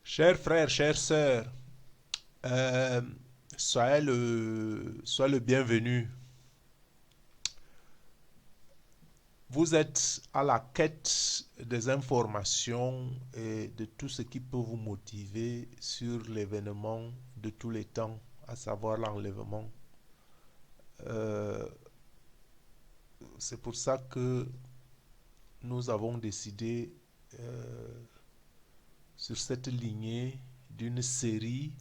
Chers frères, chères sœurs, euh, soyez le bienvenu. Vous êtes à la quête des informations et de tout ce qui peut vous motiver sur l'événement de tous les temps, à savoir l'enlèvement. Euh, c'est pour ça que nous avons décidé sur cette lignée d'une série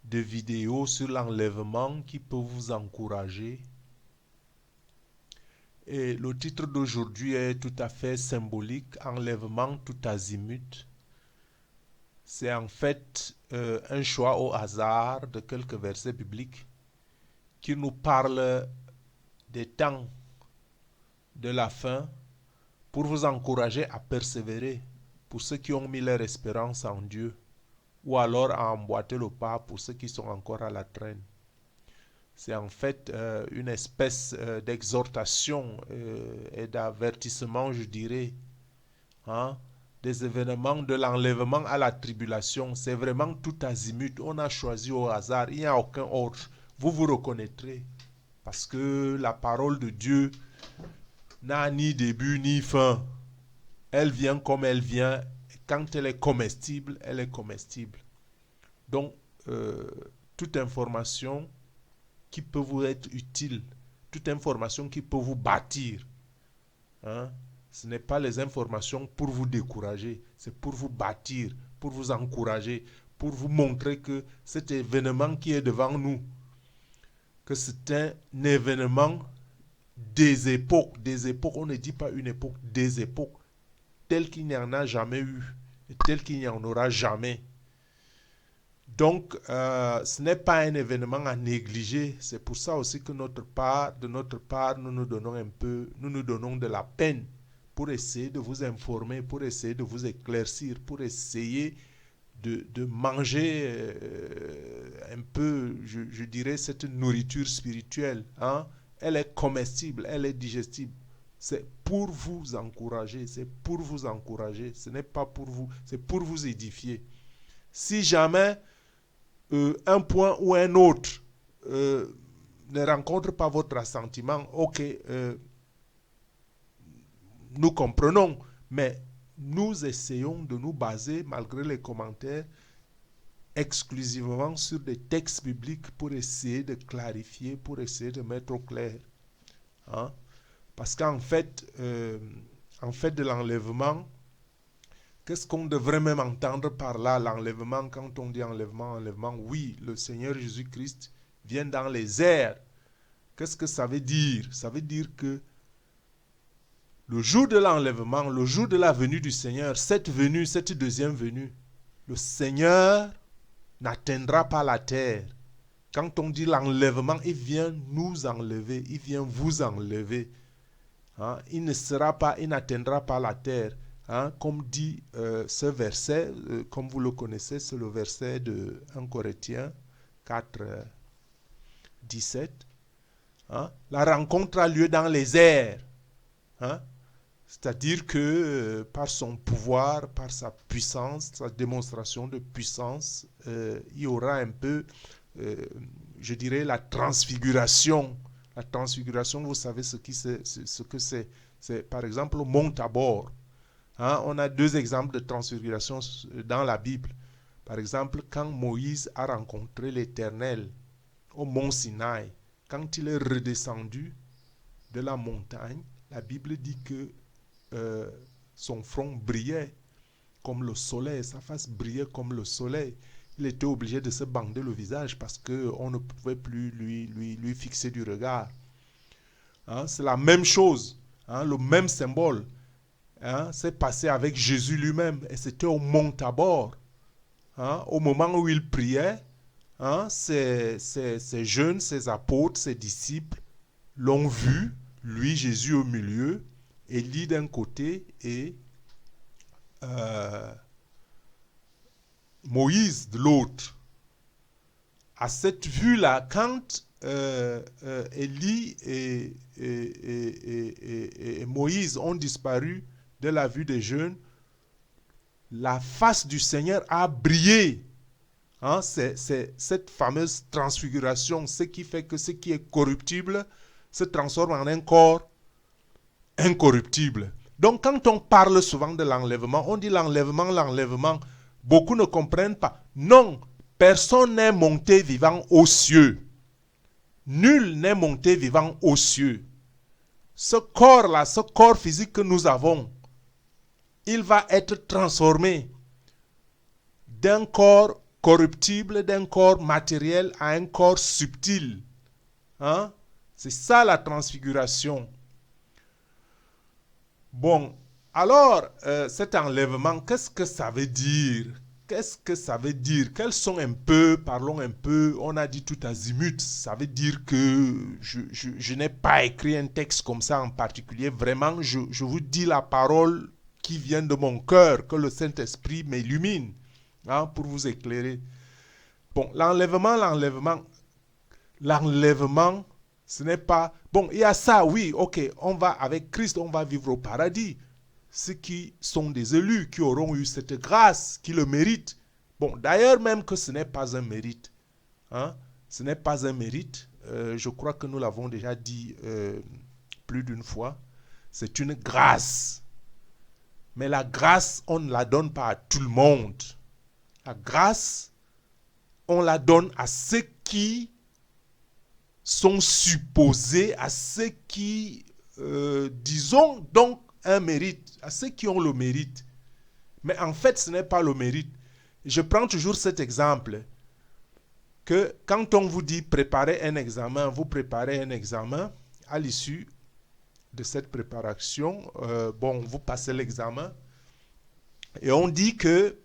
de vidéos sur l'enlèvement qui peut vous encourager. Et le titre d'aujourd'hui est tout à fait symbolique, enlèvement tout azimut. C'est en fait un choix au hasard de quelques versets bibliques qui nous parlent des temps de la fin pour vous encourager à persévérer pour ceux qui ont mis leur espérance en Dieu ou alors à emboîter le pas pour ceux qui sont encore à la traîne. C'est en fait une espèce d'exhortation et d'avertissement, je dirais, hein, des événements de l'enlèvement à la tribulation. C'est vraiment tout azimut. On a choisi au hasard. Il n'y a aucun ordre. Vous vous reconnaîtrez. Parce que la parole de Dieu n'a ni début ni fin. Elle vient comme elle vient. Et quand elle est comestible, elle est comestible. Donc, euh, toute information qui peut vous être utile, toute information qui peut vous bâtir, hein, ce n'est pas les informations pour vous décourager, c'est pour vous bâtir, pour vous encourager, pour vous montrer que cet événement qui est devant nous, que c'est un événement des époques, on ne dit pas une époque, des époques, tel qu'il n'y en a jamais eu, et tel qu'il n'y en aura jamais. Donc, ce n'est pas un événement à négliger. C'est pour ça aussi que de notre part, nous nous donnons un peu, nous nous donnons de la peine pour essayer de vous informer, pour essayer de vous éclaircir, pour essayer de manger un peu, je dirais, cette nourriture spirituelle. Hein? Elle est comestible, elle est digestible. C'est pour vous encourager, c'est pour vous encourager. Ce n'est pas pour vous, c'est pour vous édifier. Si jamais un point ou un autre euh, ne rencontre pas votre assentiment, ok, nous comprenons, mais nous essayons de nous baser, malgré les commentaires, exclusivement sur des textes bibliques pour essayer de clarifier, pour essayer de mettre au clair. Hein? Parce en fait, de l'enlèvement, qu'est-ce qu'on devrait même entendre par là, l'enlèvement? Quand on dit enlèvement, enlèvement, oui, le Seigneur Jésus-Christ vient dans les airs. Qu'est-ce que ça veut dire? Ça veut dire que le jour de l'enlèvement, le jour de la venue du Seigneur, cette venue, cette deuxième venue, le Seigneur n'atteindra pas la terre. Quand on dit l'enlèvement, il vient nous enlever, il vient vous enlever. Hein? Il n'atteindra pas la terre. Hein? Comme dit ce verset, comme vous le connaissez, c'est le verset de 1 Corinthiens 4, 17. Hein? La rencontre a lieu dans les airs. Hein? C'est-à-dire que par son pouvoir, par sa puissance, sa démonstration de puissance, il y aura un peu, euh, je dirais, la transfiguration. La transfiguration, vous savez ce que c'est. C'est par exemple le mont Tabor. Hein, on a deux exemples de transfiguration dans la Bible. Par exemple, quand Moïse a rencontré l'Éternel au mont Sinaï, quand il est redescendu de la montagne, la Bible dit que euh, son front brillait comme le soleil, sa face brillait comme le soleil. Il était obligé de se bander le visage parce qu'on ne pouvait plus lui fixer du regard. Hein, c'est la même chose, hein, le même symbole. Hein, c'est passé avec Jésus lui-même et c'était au mont Tabor. Hein, au moment où il priait, hein, ses jeunes, ses apôtres, ses disciples l'ont vu, lui, Jésus au milieu, Élie d'un côté et euh, Moïse de l'autre. À cette vue-là, quand Élie et Moïse ont disparu de la vue des jeunes, la face du Seigneur a brillé. Hein, c'est cette fameuse transfiguration, ce qui fait que ce qui est corruptible se transforme en un corps incorruptible. Donc quand on parle souvent de l'enlèvement, on dit l'enlèvement, l'enlèvement. Beaucoup ne comprennent pas. Non, personne n'est monté vivant aux cieux. Nul n'est monté vivant aux cieux. Ce corps-là, ce corps physique que nous avons, il va être transformé d'un corps corruptible, d'un corps matériel à un corps subtil. Hein? C'est ça la transfiguration. Bon, alors, cet enlèvement, qu'est-ce que ça veut dire? Qu'est-ce que ça veut dire? Quels sont un peu, parlons un peu, on a dit tout azimut, ça veut dire que je n'ai pas écrit un texte comme ça en particulier, vraiment, je vous dis la parole qui vient de mon cœur, que le Saint-Esprit m'illumine, hein, pour vous éclairer. Bon, l'enlèvement, ce n'est pas... Bon, il y a ça, oui, ok, on va avec Christ, on va vivre au paradis. Ceux qui sont des élus, qui auront eu cette grâce, qui le méritent. Bon, d'ailleurs même que ce n'est pas un mérite. Hein? Ce n'est pas un mérite. Je crois que nous l'avons déjà dit plus d'une fois. C'est une grâce. Mais la grâce, on ne la donne pas à tout le monde. La grâce, on la donne à ceux qui sont supposés, à ceux qui, disons donc, un mérite, à ceux qui ont le mérite. Mais en fait, ce n'est pas le mérite. Je prends toujours cet exemple, que quand on vous dit préparer un examen, vous préparez un examen, à l'issue de cette préparation, bon, vous passez l'examen, et on dit que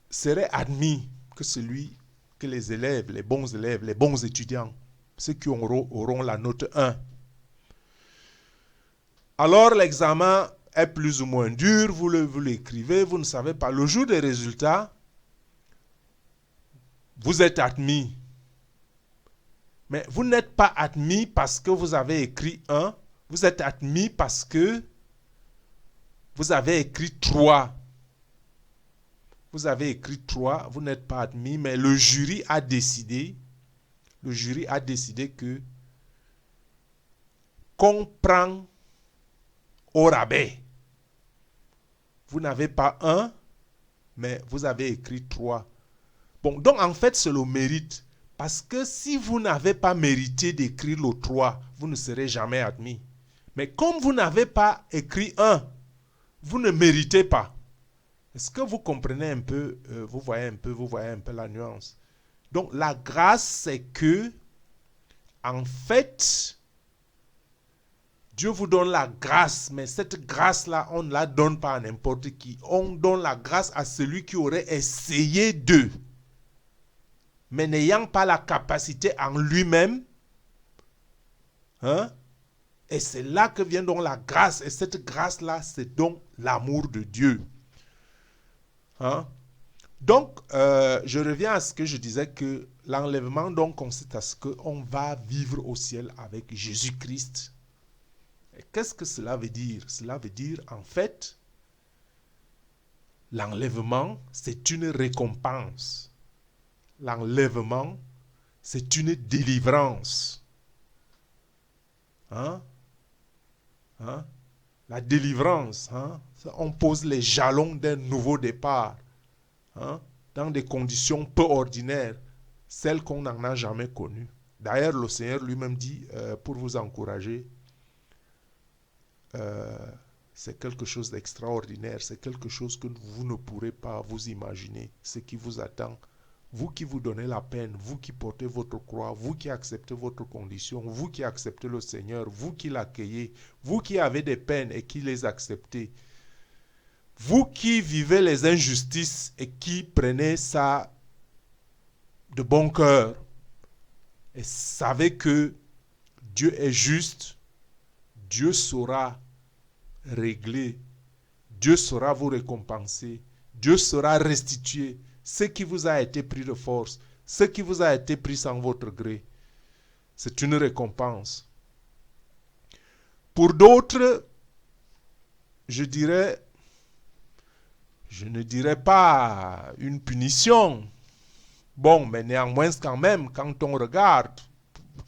serait admis que les élèves, les bons étudiants, ceux qui auront la note 1. Alors l'examen est plus ou moins dur, vous l'écrivez, vous ne savez pas. Le jour des résultats, vous êtes admis. Mais vous n'êtes pas admis parce que vous avez écrit 1, vous êtes admis parce que vous avez écrit 3. Vous avez écrit 3, vous n'êtes pas admis, mais le jury a décidé que qu'on prend au rabais. Vous n'avez pas 1, mais vous avez écrit 3. Bon, donc en fait, c'est le mérite. Parce que si vous n'avez pas mérité d'écrire le 3, vous ne serez jamais admis. Mais comme vous n'avez pas écrit 1, vous ne méritez pas. Est-ce que vous comprenez un peu, vous voyez un peu la nuance? Donc la grâce, c'est que, en fait, Dieu vous donne la grâce, mais cette grâce-là, on ne la donne pas à n'importe qui. On donne la grâce à celui qui aurait essayé de, mais n'ayant pas la capacité en lui-même. Hein? Et c'est là que vient donc la grâce. Et cette grâce-là, c'est donc l'amour de Dieu. Hein? Donc, je reviens à ce que je disais, que l'enlèvement donc consiste à ce qu'on va vivre au ciel avec Jésus-Christ. Et qu'est-ce que cela veut dire? Cela veut dire, en fait, l'enlèvement, c'est une récompense. L'enlèvement, c'est une délivrance. Hein? Hein? La délivrance, hein? On pose les jalons d'un nouveau départ, hein? Dans des conditions peu ordinaires, celles qu'on n'en a jamais connues. D'ailleurs, le Seigneur lui-même dit, pour vous encourager, c'est quelque chose d'extraordinaire, c'est quelque chose que vous ne pourrez pas vous imaginer, ce qui vous attend. Vous qui vous donnez la peine, vous qui portez votre croix, vous qui acceptez votre condition, vous qui acceptez le Seigneur, vous qui l'accueillez, vous qui avez des peines et qui les acceptez, vous qui vivez les injustices et qui prenez ça de bon cœur et savez que Dieu est juste, Dieu saura régler, Dieu saura vous récompenser, Dieu saura restituer ce qui vous a été pris de force, ce qui vous a été pris sans votre gré. C'est une récompense. Pour d'autres, je dirais, je ne dirais pas une punition. Bon, mais néanmoins, quand même, quand on regarde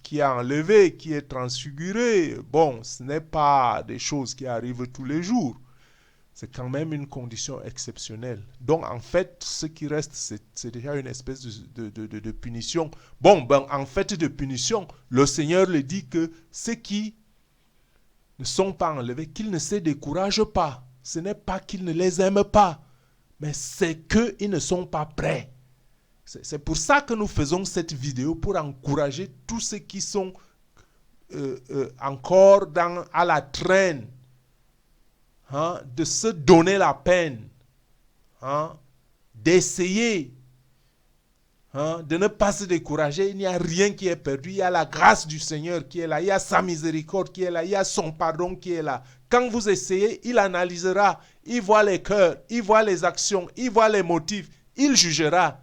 qui est enlevé, qui est transfiguré, bon, ce n'est pas des choses qui arrivent tous les jours. C'est quand même une condition exceptionnelle. Donc, en fait, ce qui reste, c'est déjà une espèce de punition. Bon, ben, en fait, de punition, le Seigneur le dit que ceux qui ne sont pas enlevés, qu'ils ne se découragent pas. Ce n'est pas qu'ils ne les aiment pas, mais c'est qu'ils ne sont pas prêts. C'est pour ça que nous faisons cette vidéo, pour encourager tous ceux qui sont encore à la traîne, hein, de se donner la peine, hein, d'essayer, hein, de ne pas se décourager. Il n'y a rien qui est perdu. Il y a la grâce du Seigneur qui est là. Il y a sa miséricorde qui est là. Il y a son pardon qui est là. Quand vous essayez, il analysera. Il voit les cœurs, il voit les actions, il voit les motifs. Il jugera.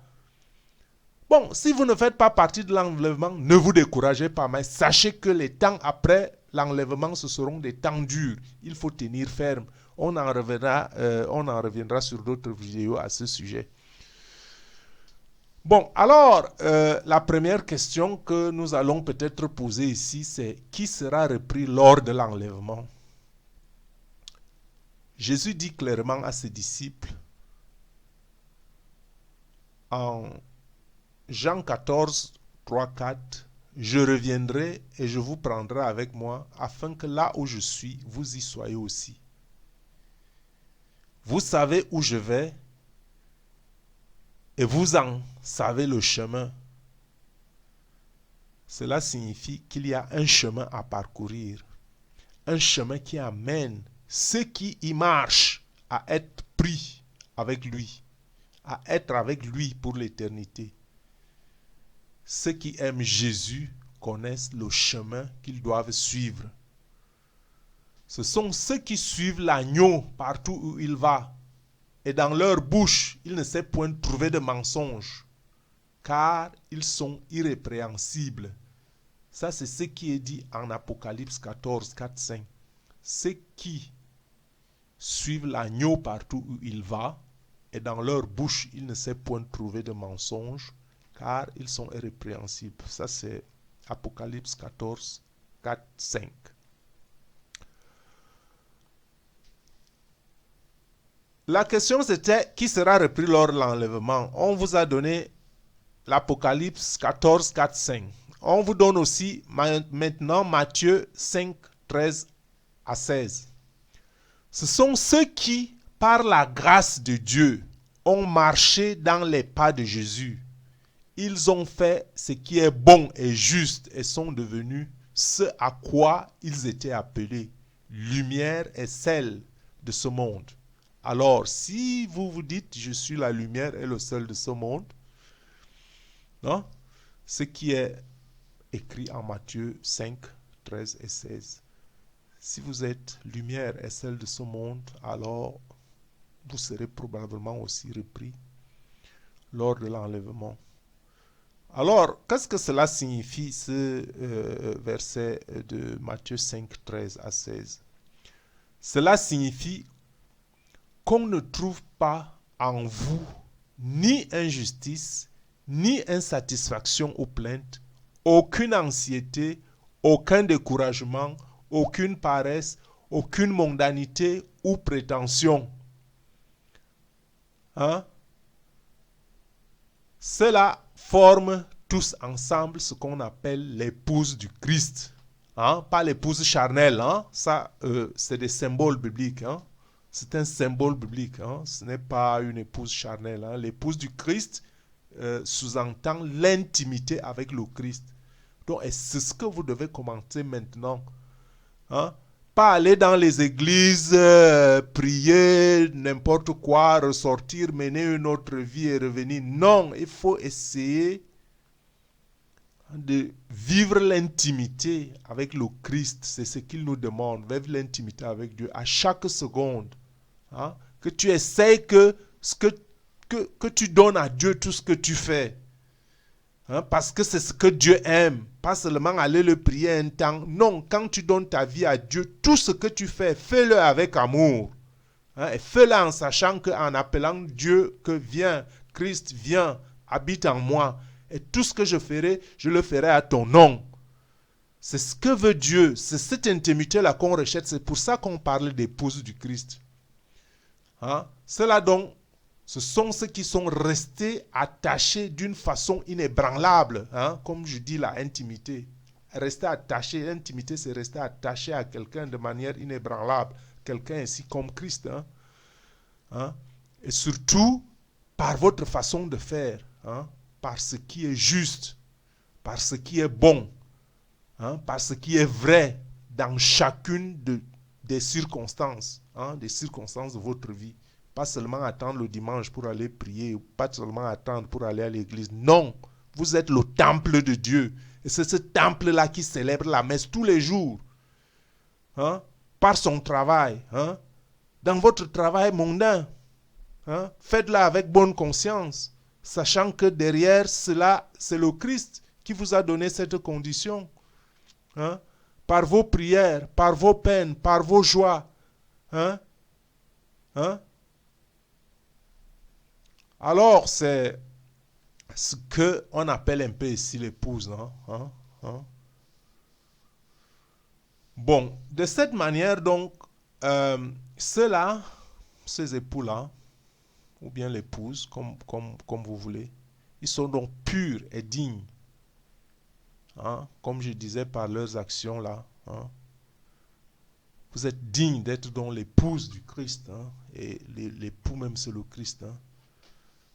Bon, si vous ne faites pas partie de l'enlèvement, ne vous découragez pas, mais sachez que les temps après l'enlèvement, ce seront des temps durs. Il faut tenir ferme. On en reviendra sur d'autres vidéos à ce sujet. Bon, alors, la première question que nous allons peut-être poser ici, c'est qui sera repris lors de l'enlèvement? Jésus dit clairement à ses disciples, en Jean 14, 3, 4, « Je reviendrai et je vous prendrai avec moi, afin que là où je suis, vous y soyez aussi. Vous savez où je vais, et vous en savez le chemin. » Cela signifie qu'il y a un chemin à parcourir, un chemin qui amène ceux qui y marchent à être pris avec lui, à être avec lui pour l'éternité. Ceux qui aiment Jésus connaissent le chemin qu'ils doivent suivre. Ce sont ceux qui suivent l'agneau partout où il va. Et dans leur bouche, il ne s'est point trouvé de mensonge, car ils sont irrépréhensibles. Ça, c'est ce qui est dit en Apocalypse 14, 4, 5. Ceux qui suivent l'agneau partout où il va, et dans leur bouche, il ne s'est point trouvé de mensonge, car ils sont irrépréhensibles. Ça, c'est Apocalypse 14, 4, 5. La question, c'était qui sera repris lors de l'enlèvement. On vous a donné l'Apocalypse 14, 4, 5. On vous donne aussi maintenant Matthieu 5, 13 à 16. Ce sont ceux qui, par la grâce de Dieu, ont marché dans les pas de Jésus. Ils ont fait ce qui est bon et juste et sont devenus ce à quoi ils étaient appelés, lumière et sel de ce monde. Alors, si vous vous dites, je suis la lumière et le sel de ce monde, non? Ce qui est écrit en Matthieu 5, 13 et 16. Si vous êtes lumière et sel de ce monde, alors vous serez probablement aussi repris lors de l'enlèvement. Alors, qu'est-ce que cela signifie, ce verset de Matthieu 5, 13 à 16? Cela signifie qu'on ne trouve pas en vous ni injustice, ni insatisfaction ou plainte, aucune anxiété, aucun découragement, aucune paresse, aucune mondanité ou prétention. Hein? Cela forme tous ensemble ce qu'on appelle l'épouse du Christ. Hein? Pas l'épouse charnelle. Hein? Ça, c'est des symboles bibliques. Hein? C'est un symbole biblique. Hein? Ce n'est pas une épouse charnelle. Hein? L'épouse du Christ sous-entend l'intimité avec le Christ. Donc, c'est ce que vous devez commenter maintenant. Hein? Pas aller dans les églises, prier, n'importe quoi, ressortir, mener une autre vie et revenir. Non, il faut essayer de vivre l'intimité avec le Christ. C'est ce qu'il nous demande, vivre l'intimité avec Dieu à chaque seconde. Hein? Que tu essayes que tu donnes à Dieu tout ce que tu fais. Hein? Parce que c'est ce que Dieu aime. Pas seulement aller le prier un temps. Non, quand tu donnes ta vie à Dieu, tout ce que tu fais, fais-le avec amour. Hein, et fais-le en sachant qu'en appelant Dieu que viens, Christ vient, habite en moi. Et tout ce que je ferai, je le ferai à ton nom. C'est ce que veut Dieu. C'est cette intimité-là qu'on recherche. C'est pour ça qu'on parle d'épouse du Christ. Hein? Ceux-là donc, ce sont ceux qui sont restés attachés d'une façon inébranlable. Hein? Comme je dis, la intimité. Rester attaché, l'intimité, c'est rester attaché à quelqu'un de manière inébranlable. Quelqu'un ainsi comme Christ. Hein? Hein? Et surtout, par votre façon de faire. Hein? Par ce qui est juste. Par ce qui est bon. Hein? Par ce qui est vrai dans chacune des circonstances. Hein? Des circonstances de votre vie. Pas seulement attendre le dimanche pour aller prier. Pas seulement attendre pour aller à l'église. Non. Vous êtes le temple de Dieu. Et c'est ce temple-là qui célèbre la messe tous les jours. Hein? Par son travail. Hein? Dans votre travail mondain. Hein? Faites-le avec bonne conscience. Sachant que derrière cela, c'est le Christ qui vous a donné cette condition. Hein? Par vos prières, par vos peines, par vos joies. Hein? Hein? Alors, c'est ce qu'on appelle un peu ici l'épouse. Hein? Hein? Bon, de cette manière, donc, ceux-là, ces époux-là, ou bien l'épouse, comme vous voulez, ils sont donc purs et dignes. Hein? Comme je disais, par leurs actions là. Hein? Vous êtes dignes d'être donc l'épouse du Christ. Hein? Et l'époux même, c'est le Christ. Hein?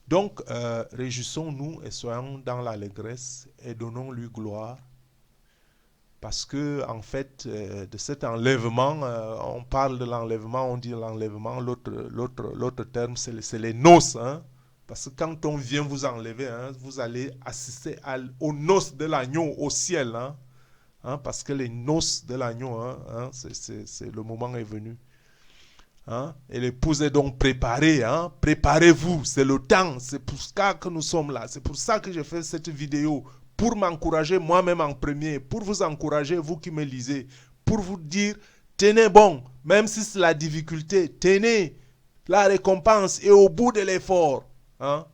Donc, réjouissons-nous et soyons dans l'allégresse et donnons-lui gloire. Parce que, en fait, de cet enlèvement, on parle de l'enlèvement, on dit l'enlèvement, l'autre terme, c'est les noces. Hein? Parce que quand on vient vous enlever, hein, vous allez assister aux noces de l'agneau au ciel. Hein? Hein? Parce que les noces de l'agneau, hein, le moment est venu. Hein? Et l'épouse est donc préparée. Hein? Préparez-vous, c'est le temps. C'est pour ça que nous sommes là. C'est pour ça que j'ai fait cette vidéo. Pour m'encourager moi-même en premier. Pour vous encourager, vous qui me lisez. Pour vous dire, tenez bon. Même si c'est la difficulté, tenez. La récompense est au bout de l'effort. Hein?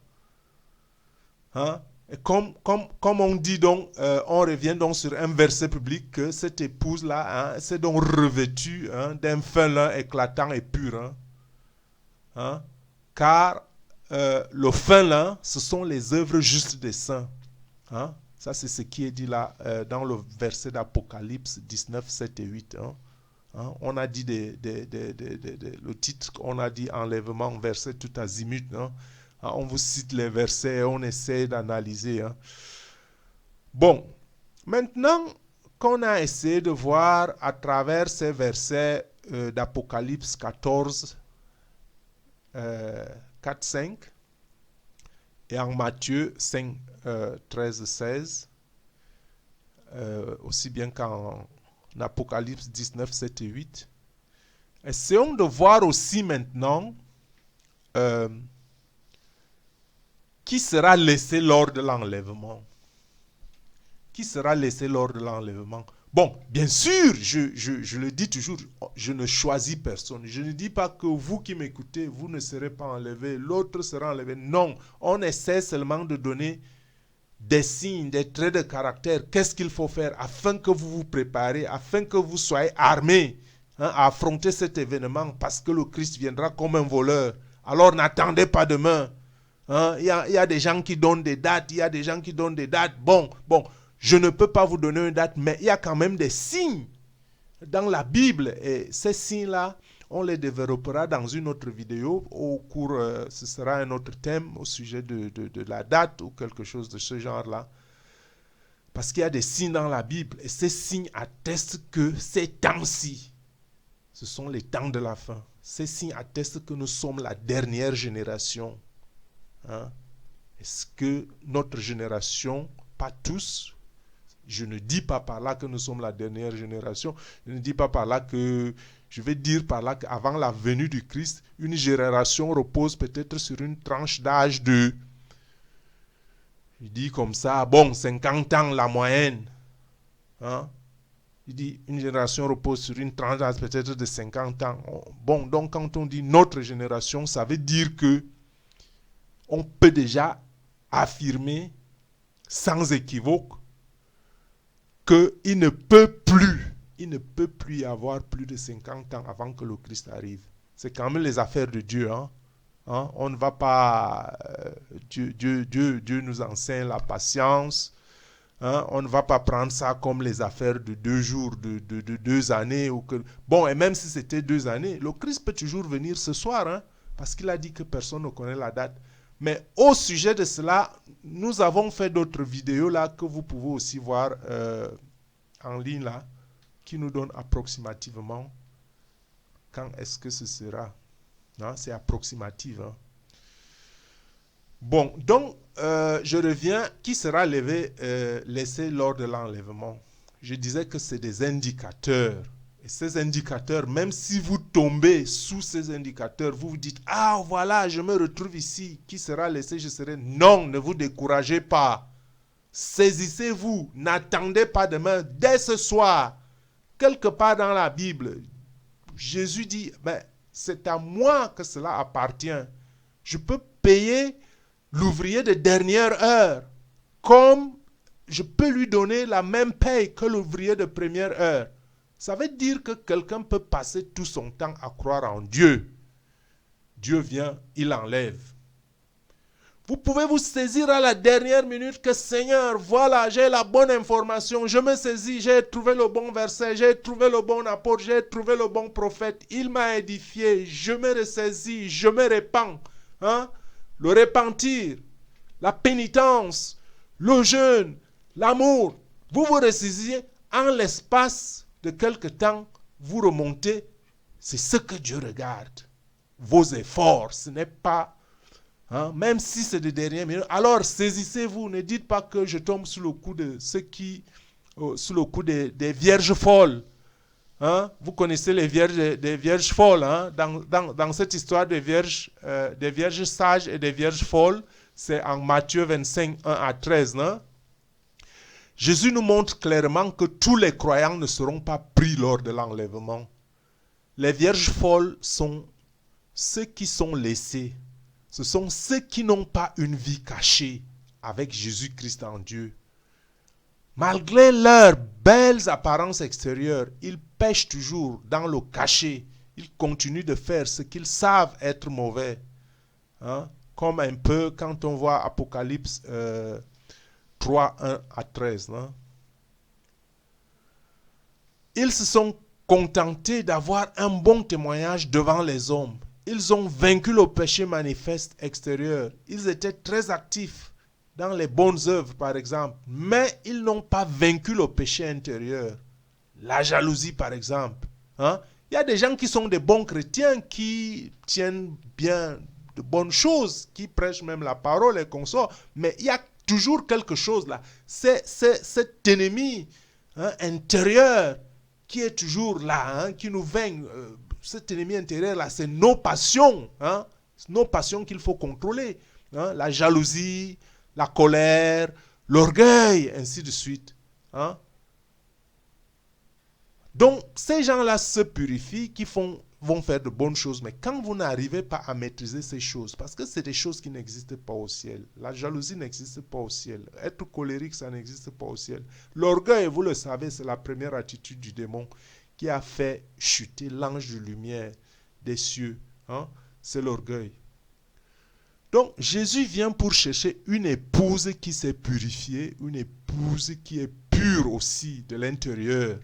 Hein? Et comme on dit donc, on revient donc sur un verset public que cette épouse-là, hein, c'est donc revêtue, hein, d'un fin lin éclatant et pur. Hein? Hein? Car le fin lin, ce sont les œuvres justes des saints. Hein? Ça, c'est ce qui est dit là dans le verset d'Apocalypse 19, 7 et 8. Hein? Hein? On a dit le titre, on a dit enlèvement, verset tout azimut. Hein? On vous cite les versets et on essaie d'analyser. Hein. Bon, maintenant qu'on a essayé de voir à travers ces versets d'Apocalypse 14, 4, 5 et en Matthieu 5, 13, 16, aussi bien qu'en Apocalypse 19, 7 et 8, essayons de voir aussi maintenant qui sera laissé lors de l'enlèvement. Qui sera laissé lors de l'enlèvement? Bon, bien sûr, je le dis toujours, je ne choisis personne. Je ne dis pas que vous qui m'écoutez, vous ne serez pas enlevés, l'autre sera enlevé. Non, on essaie seulement de donner des signes, des traits de caractère. Qu'est-ce qu'il faut faire afin que vous vous préparez, afin que vous soyez armés, hein, à affronter cet événement, parce que le Christ viendra comme un voleur. Alors n'attendez pas demain. Hein, y a des gens qui donnent des dates, il y a des gens qui donnent des dates. Bon, je ne peux pas vous donner une date, mais il y a quand même des signes dans la Bible. Et ces signes-là, on les développera dans une autre vidéo. Au cours, ce sera un autre thème au sujet de la date ou quelque chose de ce genre-là. Parce qu'il y a des signes dans la Bible. Et ces signes attestent que ces temps-ci, ce sont les temps de la fin. Ces signes attestent que nous sommes la dernière génération. Hein? Est-ce que notre génération, pas tous, je ne dis pas par là que nous sommes la dernière génération, je ne dis pas par là que, je vais dire par là qu'avant la venue du Christ, une génération repose peut-être sur une tranche d'âge de, je dis comme ça, bon, 50 ans la moyenne. Hein? Il dit une génération repose sur une tranche peut-être de 50 ans. Bon, donc quand on dit notre génération, ça veut dire que on peut déjà affirmer sans équivoque qu'il ne peut plus, y avoir plus de 50 ans avant que le Christ arrive. C'est quand même les affaires de Dieu. On ne va pas... Dieu nous enseigne la patience. On ne va pas prendre ça comme les affaires de 2 jours, de 2 années. Bon, et même si c'était 2 années, le Christ peut toujours venir ce soir, parce qu'il a dit que personne ne connaît la date. Mais au sujet de cela, nous avons fait d'autres vidéos là que vous pouvez aussi voir en ligne là, qui nous donnent approximativement quand est-ce que ce sera. C'est approximatif. Bon, donc, je reviens. Qui sera laissé lors de l'enlèvement? Je disais que c'est des indicateurs. Et ces indicateurs, même si vous tombez sous ces indicateurs, vous vous dites, ah voilà, je me retrouve ici. Qui sera laissé? Je serai. Non, ne vous découragez pas. Saisissez-vous. N'attendez pas demain. Dès ce soir, quelque part dans la Bible, Jésus dit, c'est à moi que cela appartient. Je peux payer l'ouvrier de dernière heure, comme je peux lui donner la même paye que l'ouvrier de première heure. Ça veut dire que quelqu'un peut passer tout son temps à croire en Dieu. Dieu vient, il enlève. Vous pouvez vous saisir à la dernière minute que Seigneur, voilà, j'ai la bonne information, je me saisis, j'ai trouvé le bon verset, j'ai trouvé le bon apôtre, j'ai trouvé le bon prophète, il m'a édifié, je me ressaisis, je me répands. Le repentir, la pénitence, le jeûne, l'amour, vous vous ressaisissez en l'espace de quelque temps, vous remontez. C'est ce que Dieu regarde. Vos efforts, ce n'est pas, même si c'est de dernière minute. Alors saisissez-vous, ne dites pas que je tombe sous le coup de ceux qui, sous le coup des vierges folles. Vous connaissez les des vierges folles. Dans cette histoire des vierges sages et des vierges folles, c'est en Matthieu 25, 1 à 13. Jésus nous montre clairement que tous les croyants ne seront pas pris lors de l'enlèvement. Les vierges folles sont ceux qui sont laissés. Ce sont ceux qui n'ont pas une vie cachée avec Jésus-Christ en Dieu. Malgré leurs belles apparences extérieures, ils pêchent toujours dans le cachet. Ils continuent de faire ce qu'ils savent être mauvais. Comme un peu quand on voit Apocalypse 3, 1 à 13. Ils se sont contentés d'avoir un bon témoignage devant les hommes. Ils ont vaincu le péché manifeste extérieur. Ils étaient très actifs dans les bonnes œuvres, par exemple. Mais ils n'ont pas vaincu le péché intérieur. La jalousie, par exemple. Il y a des gens qui sont des bons chrétiens, qui tiennent bien de bonnes choses, qui prêchent même la parole et consorts. Mais il y a toujours quelque chose là. C'est cet ennemi intérieur qui est toujours là, qui nous vainc. Cet ennemi intérieur là, c'est nos passions. Nos passions qu'il faut contrôler. La jalousie, la colère, l'orgueil, ainsi de suite. Donc, ces gens-là se purifient, qui vont faire de bonnes choses. Mais quand vous n'arrivez pas à maîtriser ces choses, parce que c'est des choses qui n'existent pas au ciel. La jalousie n'existe pas au ciel. Être colérique, ça n'existe pas au ciel. L'orgueil, vous le savez, c'est la première attitude du démon qui a fait chuter l'ange de lumière des cieux. C'est l'orgueil. Donc, Jésus vient pour chercher une épouse qui s'est purifiée, une épouse qui est pure aussi de l'intérieur.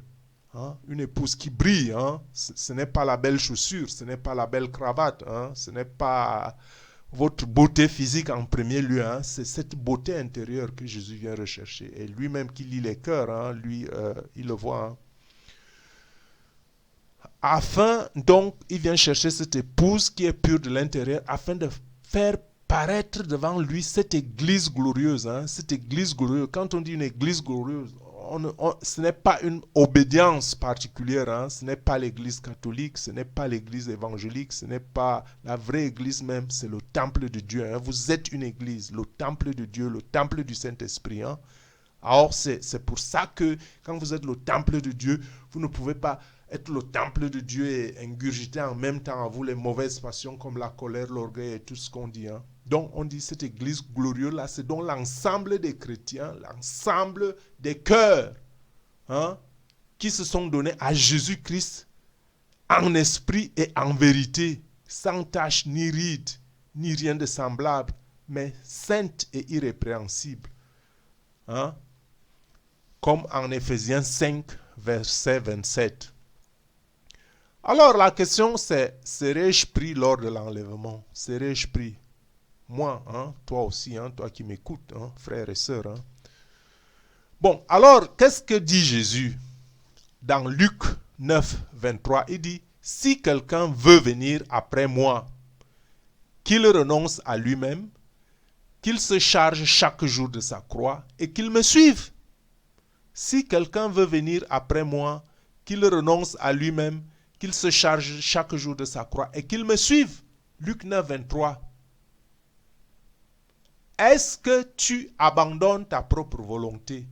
Une épouse qui brille. Ce n'est pas la belle chaussure, ce n'est pas la belle cravate, ce n'est pas votre beauté physique en premier lieu. C'est cette beauté intérieure que Jésus vient rechercher. Et lui-même qui lit les cœurs, lui, il le voit. Afin, donc, il vient chercher cette épouse qui est pure de l'intérieur, afin de faire paraître devant lui cette église glorieuse. Cette église glorieuse. Quand on dit une église glorieuse, ce n'est pas une obédience particulière. Ce n'est pas l'église catholique, ce n'est pas l'église évangélique, ce n'est pas la vraie église même, c'est le temple de Dieu. Vous êtes une église, le temple de Dieu, le temple du Saint-Esprit. Alors, c'est pour ça que quand vous êtes le temple de Dieu, vous ne pouvez pas être le temple de Dieu et ingurgiter en même temps à vous les mauvaises passions comme la colère, l'orgueil et tout ce qu'on dit. Hein. Donc, on dit cette église glorieuse-là, c'est donc l'ensemble des chrétiens, l'ensemble des cœurs hein, qui se sont donnés à Jésus-Christ en esprit et en vérité, sans tache ni ride, ni rien de semblable, mais sainte et irrépréhensible. Hein? Comme en Éphésiens 5, verset 27. Alors la question c'est, serais-je pris lors de l'enlèvement? Serais-je pris? Moi, hein? Toi aussi, hein? Toi qui m'écoutes, hein? Frères et sœurs. Hein? Bon, alors, qu'est-ce que dit Jésus? Dans Luc 9, 23, il dit, si quelqu'un veut venir après moi, qu'il renonce à lui-même, qu'il se charge chaque jour de sa croix et qu'il me suive. Si quelqu'un veut venir après moi, qu'il renonce à lui-même, qu'il se charge chaque jour de sa croix et qu'il me suive. Luc 9, 23. Est-ce que tu abandonnes ta propre volonté?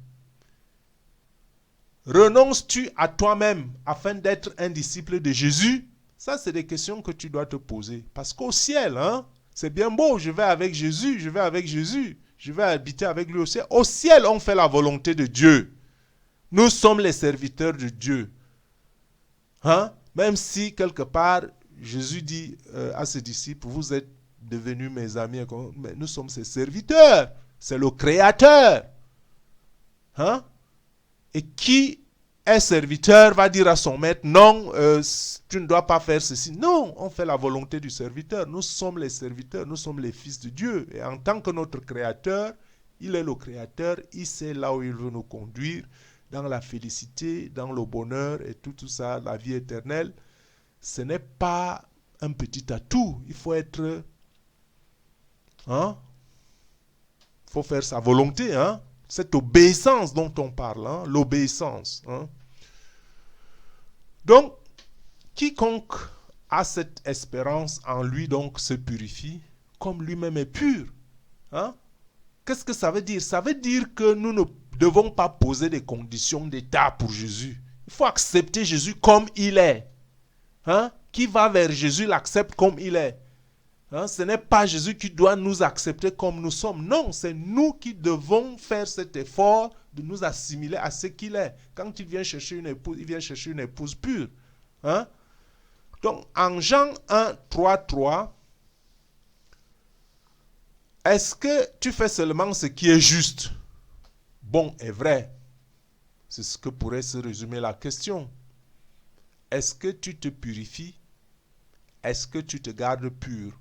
Renonces-tu à toi-même afin d'être un disciple de Jésus? Ça, c'est des questions que tu dois te poser. Parce qu'au ciel, hein, c'est bien beau, je vais avec Jésus, je vais habiter avec lui au ciel. Au ciel, on fait la volonté de Dieu. Nous sommes les serviteurs de Dieu. Hein? Même si, quelque part, Jésus dit à ses disciples, vous êtes devenus mes amis, mais nous sommes ses serviteurs. C'est le Créateur. Hein? Et qui est serviteur va dire à son maître, non, tu ne dois pas faire ceci. Non, on fait la volonté du serviteur. Nous sommes les serviteurs, nous sommes les fils de Dieu. Et en tant que notre Créateur, il est le Créateur, il sait là où il veut nous conduire, dans la félicité, dans le bonheur et tout ça, la vie éternelle. Ce n'est pas un petit atout. Il faut être... Hein? Il faut faire sa volonté, hein? Cette obéissance dont on parle, hein? L'obéissance. Hein? Donc, quiconque a cette espérance en lui, donc, se purifie, comme lui-même est pur. Hein? Qu'est-ce que ça veut dire? Ça veut dire que nous ne devons pas poser des conditions d'état pour Jésus. Il faut accepter Jésus comme il est. Hein? Qui va vers Jésus l'accepte comme il est. Hein? Ce n'est pas Jésus qui doit nous accepter comme nous sommes. Non, c'est nous qui devons faire cet effort de nous assimiler à ce qu'il est. Quand il vient chercher une épouse, il vient chercher une épouse pure. Hein? Donc, en Jean 1, 3, 3, est-ce que tu fais seulement ce qui est juste, bon et vrai? C'est ce que pourrait se résumer la question. Est-ce que tu te purifies? Est-ce que tu te gardes pur?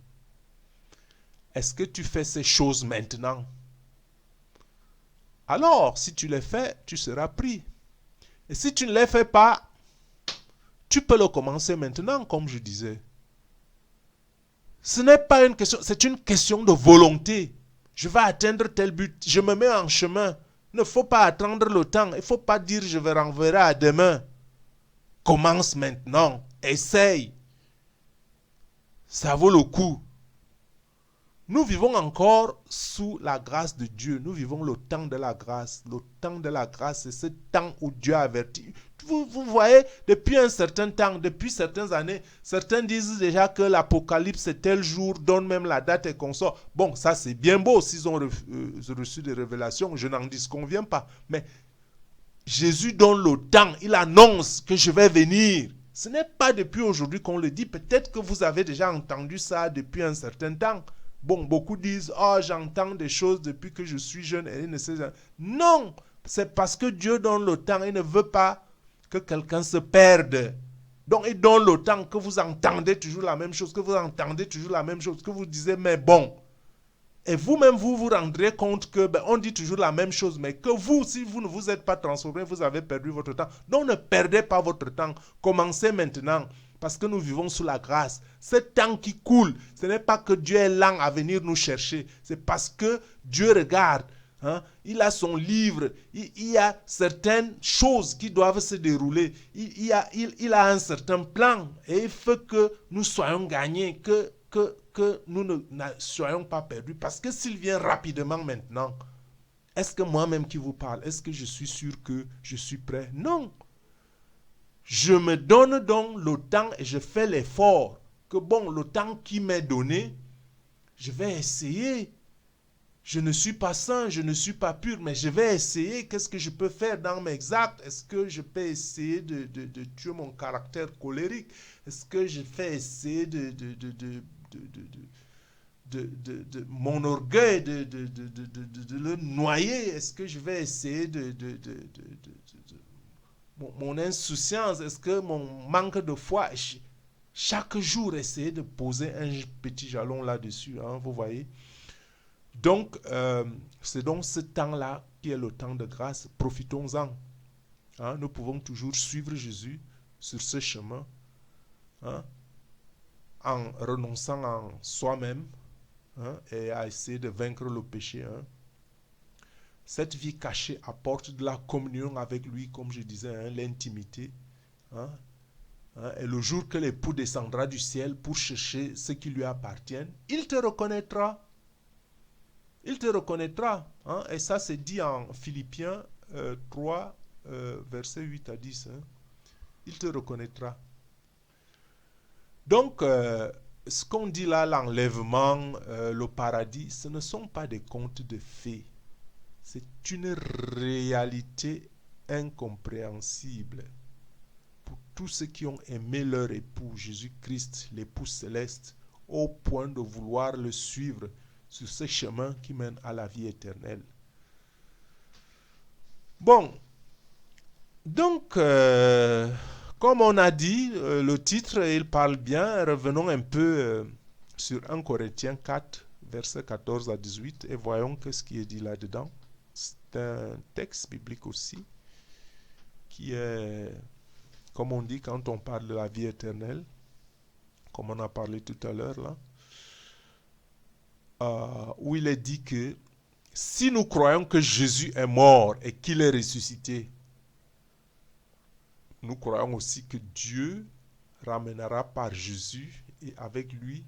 Est-ce que tu fais ces choses maintenant? Alors, si tu les fais, tu seras pris. Et si tu ne les fais pas, tu peux le commencer maintenant, comme je disais. Ce n'est pas une question, c'est une question de volonté. Je vais atteindre tel but, je me mets en chemin. Il ne faut pas attendre le temps. Il ne faut pas dire je vais renverrai à demain. Commence maintenant. Essaye. Ça vaut le coup. Nous vivons encore sous la grâce de Dieu. Nous vivons le temps de la grâce. Le temps de la grâce, c'est ce temps où Dieu a averti. Vous voyez, depuis un certain temps, depuis certaines années, certains disent déjà que l'Apocalypse est tel jour, donne même la date et consort. Bon, ça c'est bien beau s'ils ont reçu des révélations, je n'en disconviens pas. Mais Jésus donne le temps, il annonce que je vais venir. Ce n'est pas depuis aujourd'hui qu'on le dit. Peut-être que vous avez déjà entendu ça depuis un certain temps. Bon, beaucoup disent, oh, j'entends des choses depuis que je suis jeune. Et ne sait... Non, c'est parce que Dieu donne le temps. Il ne veut pas que quelqu'un se perde. Donc, il donne le temps que vous entendez toujours la même chose, que vous disiez, mais bon. Et vous-même, vous vous rendrez compte que, on dit toujours la même chose, mais que vous, si vous ne vous êtes pas transformé, vous avez perdu votre temps. Donc, ne perdez pas votre temps. Commencez maintenant. Parce que nous vivons sous la grâce. Ce temps qui coule, ce n'est pas que Dieu est lent à venir nous chercher. C'est parce que Dieu regarde. Hein? Il a son livre. Il y a certaines choses qui doivent se dérouler. Il a un certain plan. Et il faut que nous soyons gagnés, que nous ne soyons pas perdus. Parce que s'il vient rapidement maintenant, Est-ce que moi-même qui vous parle, est-ce que je suis sûr que je suis prêt? Non. Je me donne donc le temps et je fais l'effort que bon, le temps qui m'est donné, je vais essayer. Je ne suis pas saint, je ne suis pas pur, mais je vais essayer. Qu'est-ce que je peux faire dans mes actes? Est-ce que je peux essayer de tuer mon caractère colérique? Est-ce que je vais essayer mon orgueil, de le noyer? Est-ce que je vais essayer mon insouciance? Est-ce que mon manque de foi? Chaque jour, essayer de poser un petit jalon là-dessus, hein, vous voyez? Donc, c'est donc ce temps-là qui est le temps de grâce. Profitons-en. Hein, nous pouvons toujours suivre Jésus sur ce chemin, hein, en renonçant en soi-même, hein, et à essayer de vaincre le péché. Hein. Cette vie cachée apporte de la communion avec lui, comme je disais, hein, l'intimité. Hein, hein, et le jour que l'époux descendra du ciel pour chercher ce qui lui appartient, il te reconnaîtra. Il te reconnaîtra. Hein, et ça, c'est dit en Philippiens 3, versets 8 à 10. Hein. Il te reconnaîtra. Donc, ce qu'on dit là, l'enlèvement, le paradis, ce ne sont pas des contes de fées. C'est une réalité incompréhensible pour tous ceux qui ont aimé leur époux, Jésus-Christ, l'époux céleste, au point de vouloir le suivre sur ce chemin qui mène à la vie éternelle. Bon, donc, comme on a dit, le titre, il parle bien. Revenons un peu sur 1 Corinthiens 4, versets 14 à 18, et voyons ce qui est dit là-dedans. C'est un texte biblique aussi, qui est, comme on dit quand on parle de la vie éternelle, comme on a parlé tout à l'heure là, où il est dit que si nous croyons que Jésus est mort et qu'il est ressuscité, nous croyons aussi que Dieu ramènera par Jésus et avec lui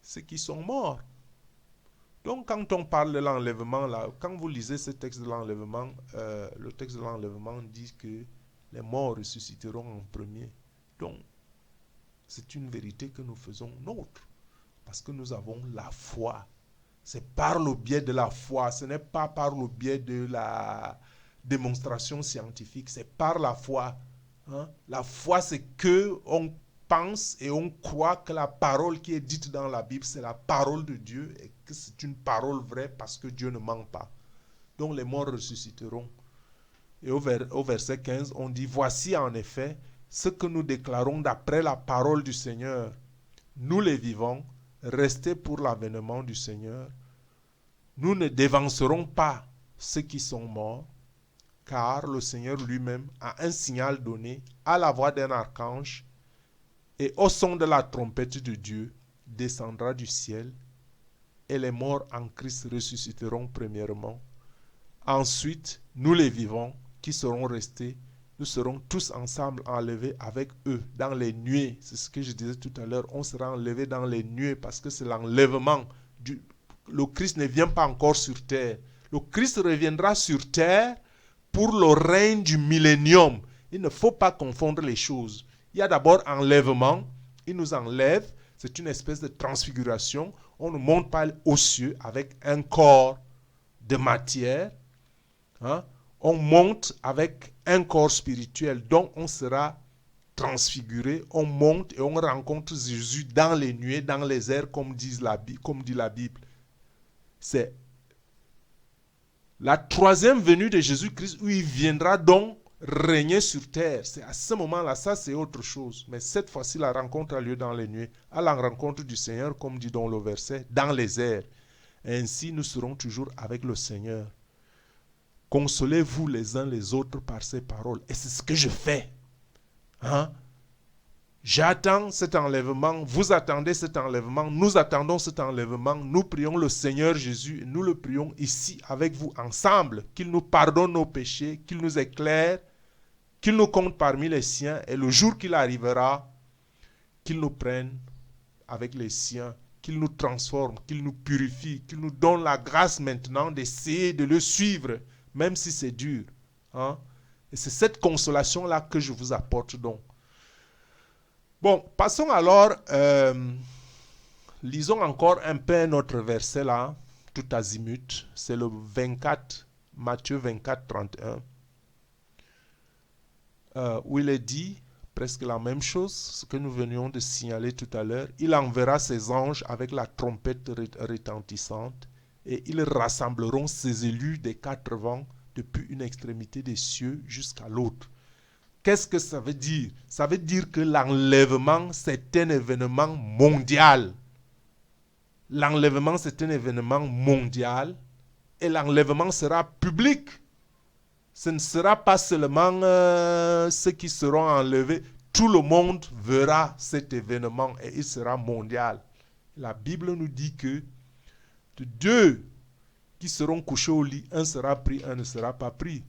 ceux qui sont morts. Donc quand on parle de l'enlèvement, là, quand vous lisez ce texte de l'enlèvement, le texte de l'enlèvement dit que les morts ressusciteront en premier. Donc, c'est une vérité que nous faisons nôtre, parce que nous avons la foi. C'est par le biais de la foi, ce n'est pas par le biais de la démonstration scientifique, c'est par la foi. Hein? La foi, c'est que on pense et on croit que la parole qui est dite dans la Bible, c'est la parole de Dieu et que c'est une parole vraie parce que Dieu ne ment pas. Donc les morts ressusciteront. Et au verset 15, on dit, voici en effet ce que nous déclarons d'après la parole du Seigneur. Nous les vivants, restés pour l'avènement du Seigneur, nous ne dévancerons pas ceux qui sont morts, car le Seigneur lui-même a un signal donné à la voix d'un archange et au son de la trompette de Dieu descendra du ciel et les morts en Christ ressusciteront premièrement. Ensuite, nous les vivants qui serons restés, nous serons tous ensemble enlevés avec eux dans les nuées. C'est ce que je disais tout à l'heure, on sera enlevés dans les nuées parce que c'est l'enlèvement. Le Christ ne vient pas encore sur terre. Le Christ reviendra sur terre pour le règne du millénium. Il ne faut pas confondre les choses. Il y a d'abord enlèvement, il nous enlève, c'est une espèce de transfiguration. On ne monte pas aux cieux avec un corps de matière. Hein? On monte avec un corps spirituel, donc on sera transfiguré, on monte et on rencontre Jésus dans les nuées, dans les airs, comme dit la Bible. C'est la troisième venue de Jésus-Christ où il viendra donc régner sur terre. C'est à ce moment-là, ça c'est autre chose. Mais cette fois-ci, la rencontre a lieu dans les nuées, à la rencontre du Seigneur, comme dit dans le verset, dans les airs. Et ainsi, nous serons toujours avec le Seigneur. Consolez-vous les uns les autres par ces paroles. Et c'est ce que je fais. Hein? J'attends cet enlèvement, vous attendez cet enlèvement, nous attendons cet enlèvement, nous prions le Seigneur Jésus, nous le prions ici avec vous ensemble, qu'il nous pardonne nos péchés, qu'il nous éclaire, qu'il nous compte parmi les siens, et le jour qu'il arrivera, qu'il nous prenne avec les siens, qu'il nous transforme, qu'il nous purifie, qu'il nous donne la grâce maintenant d'essayer de le suivre, même si c'est dur. Hein? Et c'est cette consolation-là que je vous apporte donc. Bon, passons alors, lisons encore un peu un autre verset là, tout azimut. C'est le 24, Matthieu 24, 31, où il est dit presque la même chose, ce que nous venions de signaler tout à l'heure. Il enverra ses anges avec la trompette retentissante et ils rassembleront ses élus des quatre vents depuis une extrémité des cieux jusqu'à l'autre. Qu'est-ce que ça veut dire? Ça veut dire que l'enlèvement, c'est un événement mondial. L'enlèvement, c'est un événement mondial et l'enlèvement sera public. Ce ne sera pas seulement ceux qui seront enlevés. Tout le monde verra cet événement et il sera mondial. La Bible nous dit que de deux qui seront couchés au lit, un sera pris, un ne sera pas pris.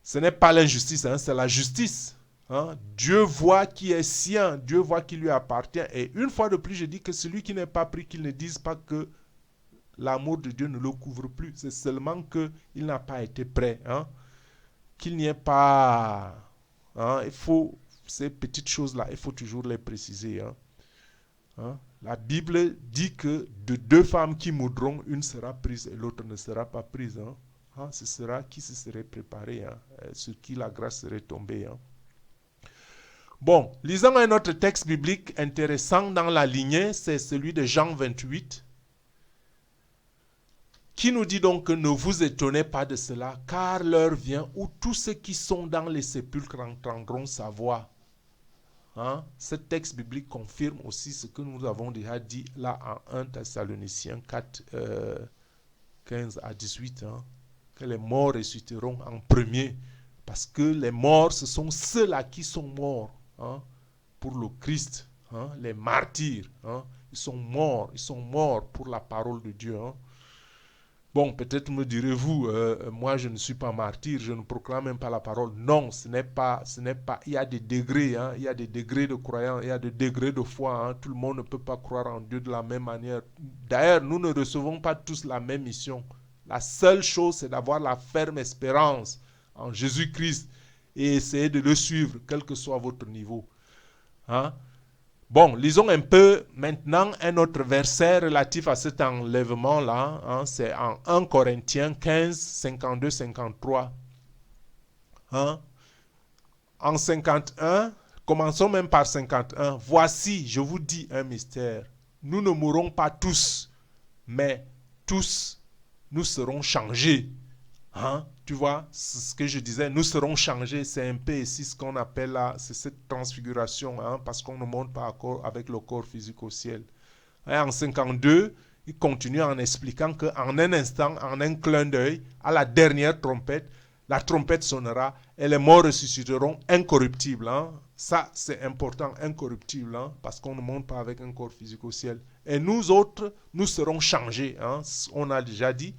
Ce n'est pas l'injustice, hein, c'est la justice. Hein. Dieu voit qui est sien, Dieu voit qui lui appartient. Et une fois de plus, je dis que celui qui n'est pas pris, qu'il ne dise pas que l'amour de Dieu ne le couvre plus. C'est seulement qu'il n'a pas été prêt. Hein. Qu'il n'y ait pas... Hein, il faut... Ces petites choses-là, il faut toujours les préciser. Hein. Hein. La Bible dit que de deux femmes qui mourront, une sera prise et l'autre ne sera pas prise. Hein. Hein, ce sera qui se serait préparé, hein, sur qui la grâce serait tombée. Hein. Bon, lisons un autre texte biblique intéressant dans la lignée, c'est celui de Jean 28, qui nous dit donc que ne vous étonnez pas de cela, car l'heure vient où tous ceux qui sont dans les sépulcres entendront sa voix. Hein? Ce texte biblique confirme aussi ce que nous avons déjà dit là en 1 Thessaloniciens 4, 15 à 18, hein? Que les morts ressusciteront en premier, parce que les morts, ce sont ceux-là qui sont morts, hein, pour le Christ, hein, les martyrs. Hein, ils sont morts pour la parole de Dieu. Hein. Bon, peut-être me direz-vous, moi je ne suis pas martyr, je ne proclame même pas la parole. Non, ce n'est pas, il y a des degrés, hein, il y a des degrés de croyance, il y a des degrés de foi. Hein, tout le monde ne peut pas croire en Dieu de la même manière. D'ailleurs, nous ne recevons pas tous la même mission. La seule chose, c'est d'avoir la ferme espérance en Jésus-Christ et essayer de le suivre, quel que soit votre niveau. Hein? Bon, lisons un peu maintenant un autre verset relatif à cet enlèvement-là. Hein, c'est en 1 Corinthiens 15, 52, 53. Hein? En 51, commençons même par 51. Voici, je vous dis un mystère. Nous ne mourrons pas tous, mais tous, nous serons changés. Hein? Tu vois, c'est ce que je disais, nous serons changés, c'est un peu ici ce qu'on appelle là, c'est cette transfiguration, hein, parce qu'on ne monte pas avec le corps physique au ciel. Et en 52, il continue en expliquant qu'en un instant, en un clin d'œil, à la dernière trompette, la trompette sonnera et les morts ressusciteront incorruptibles. Hein. Ça, c'est important, incorruptible, hein, parce qu'on ne monte pas avec un corps physique au ciel. Et nous autres, nous serons changés, hein, on a déjà dit.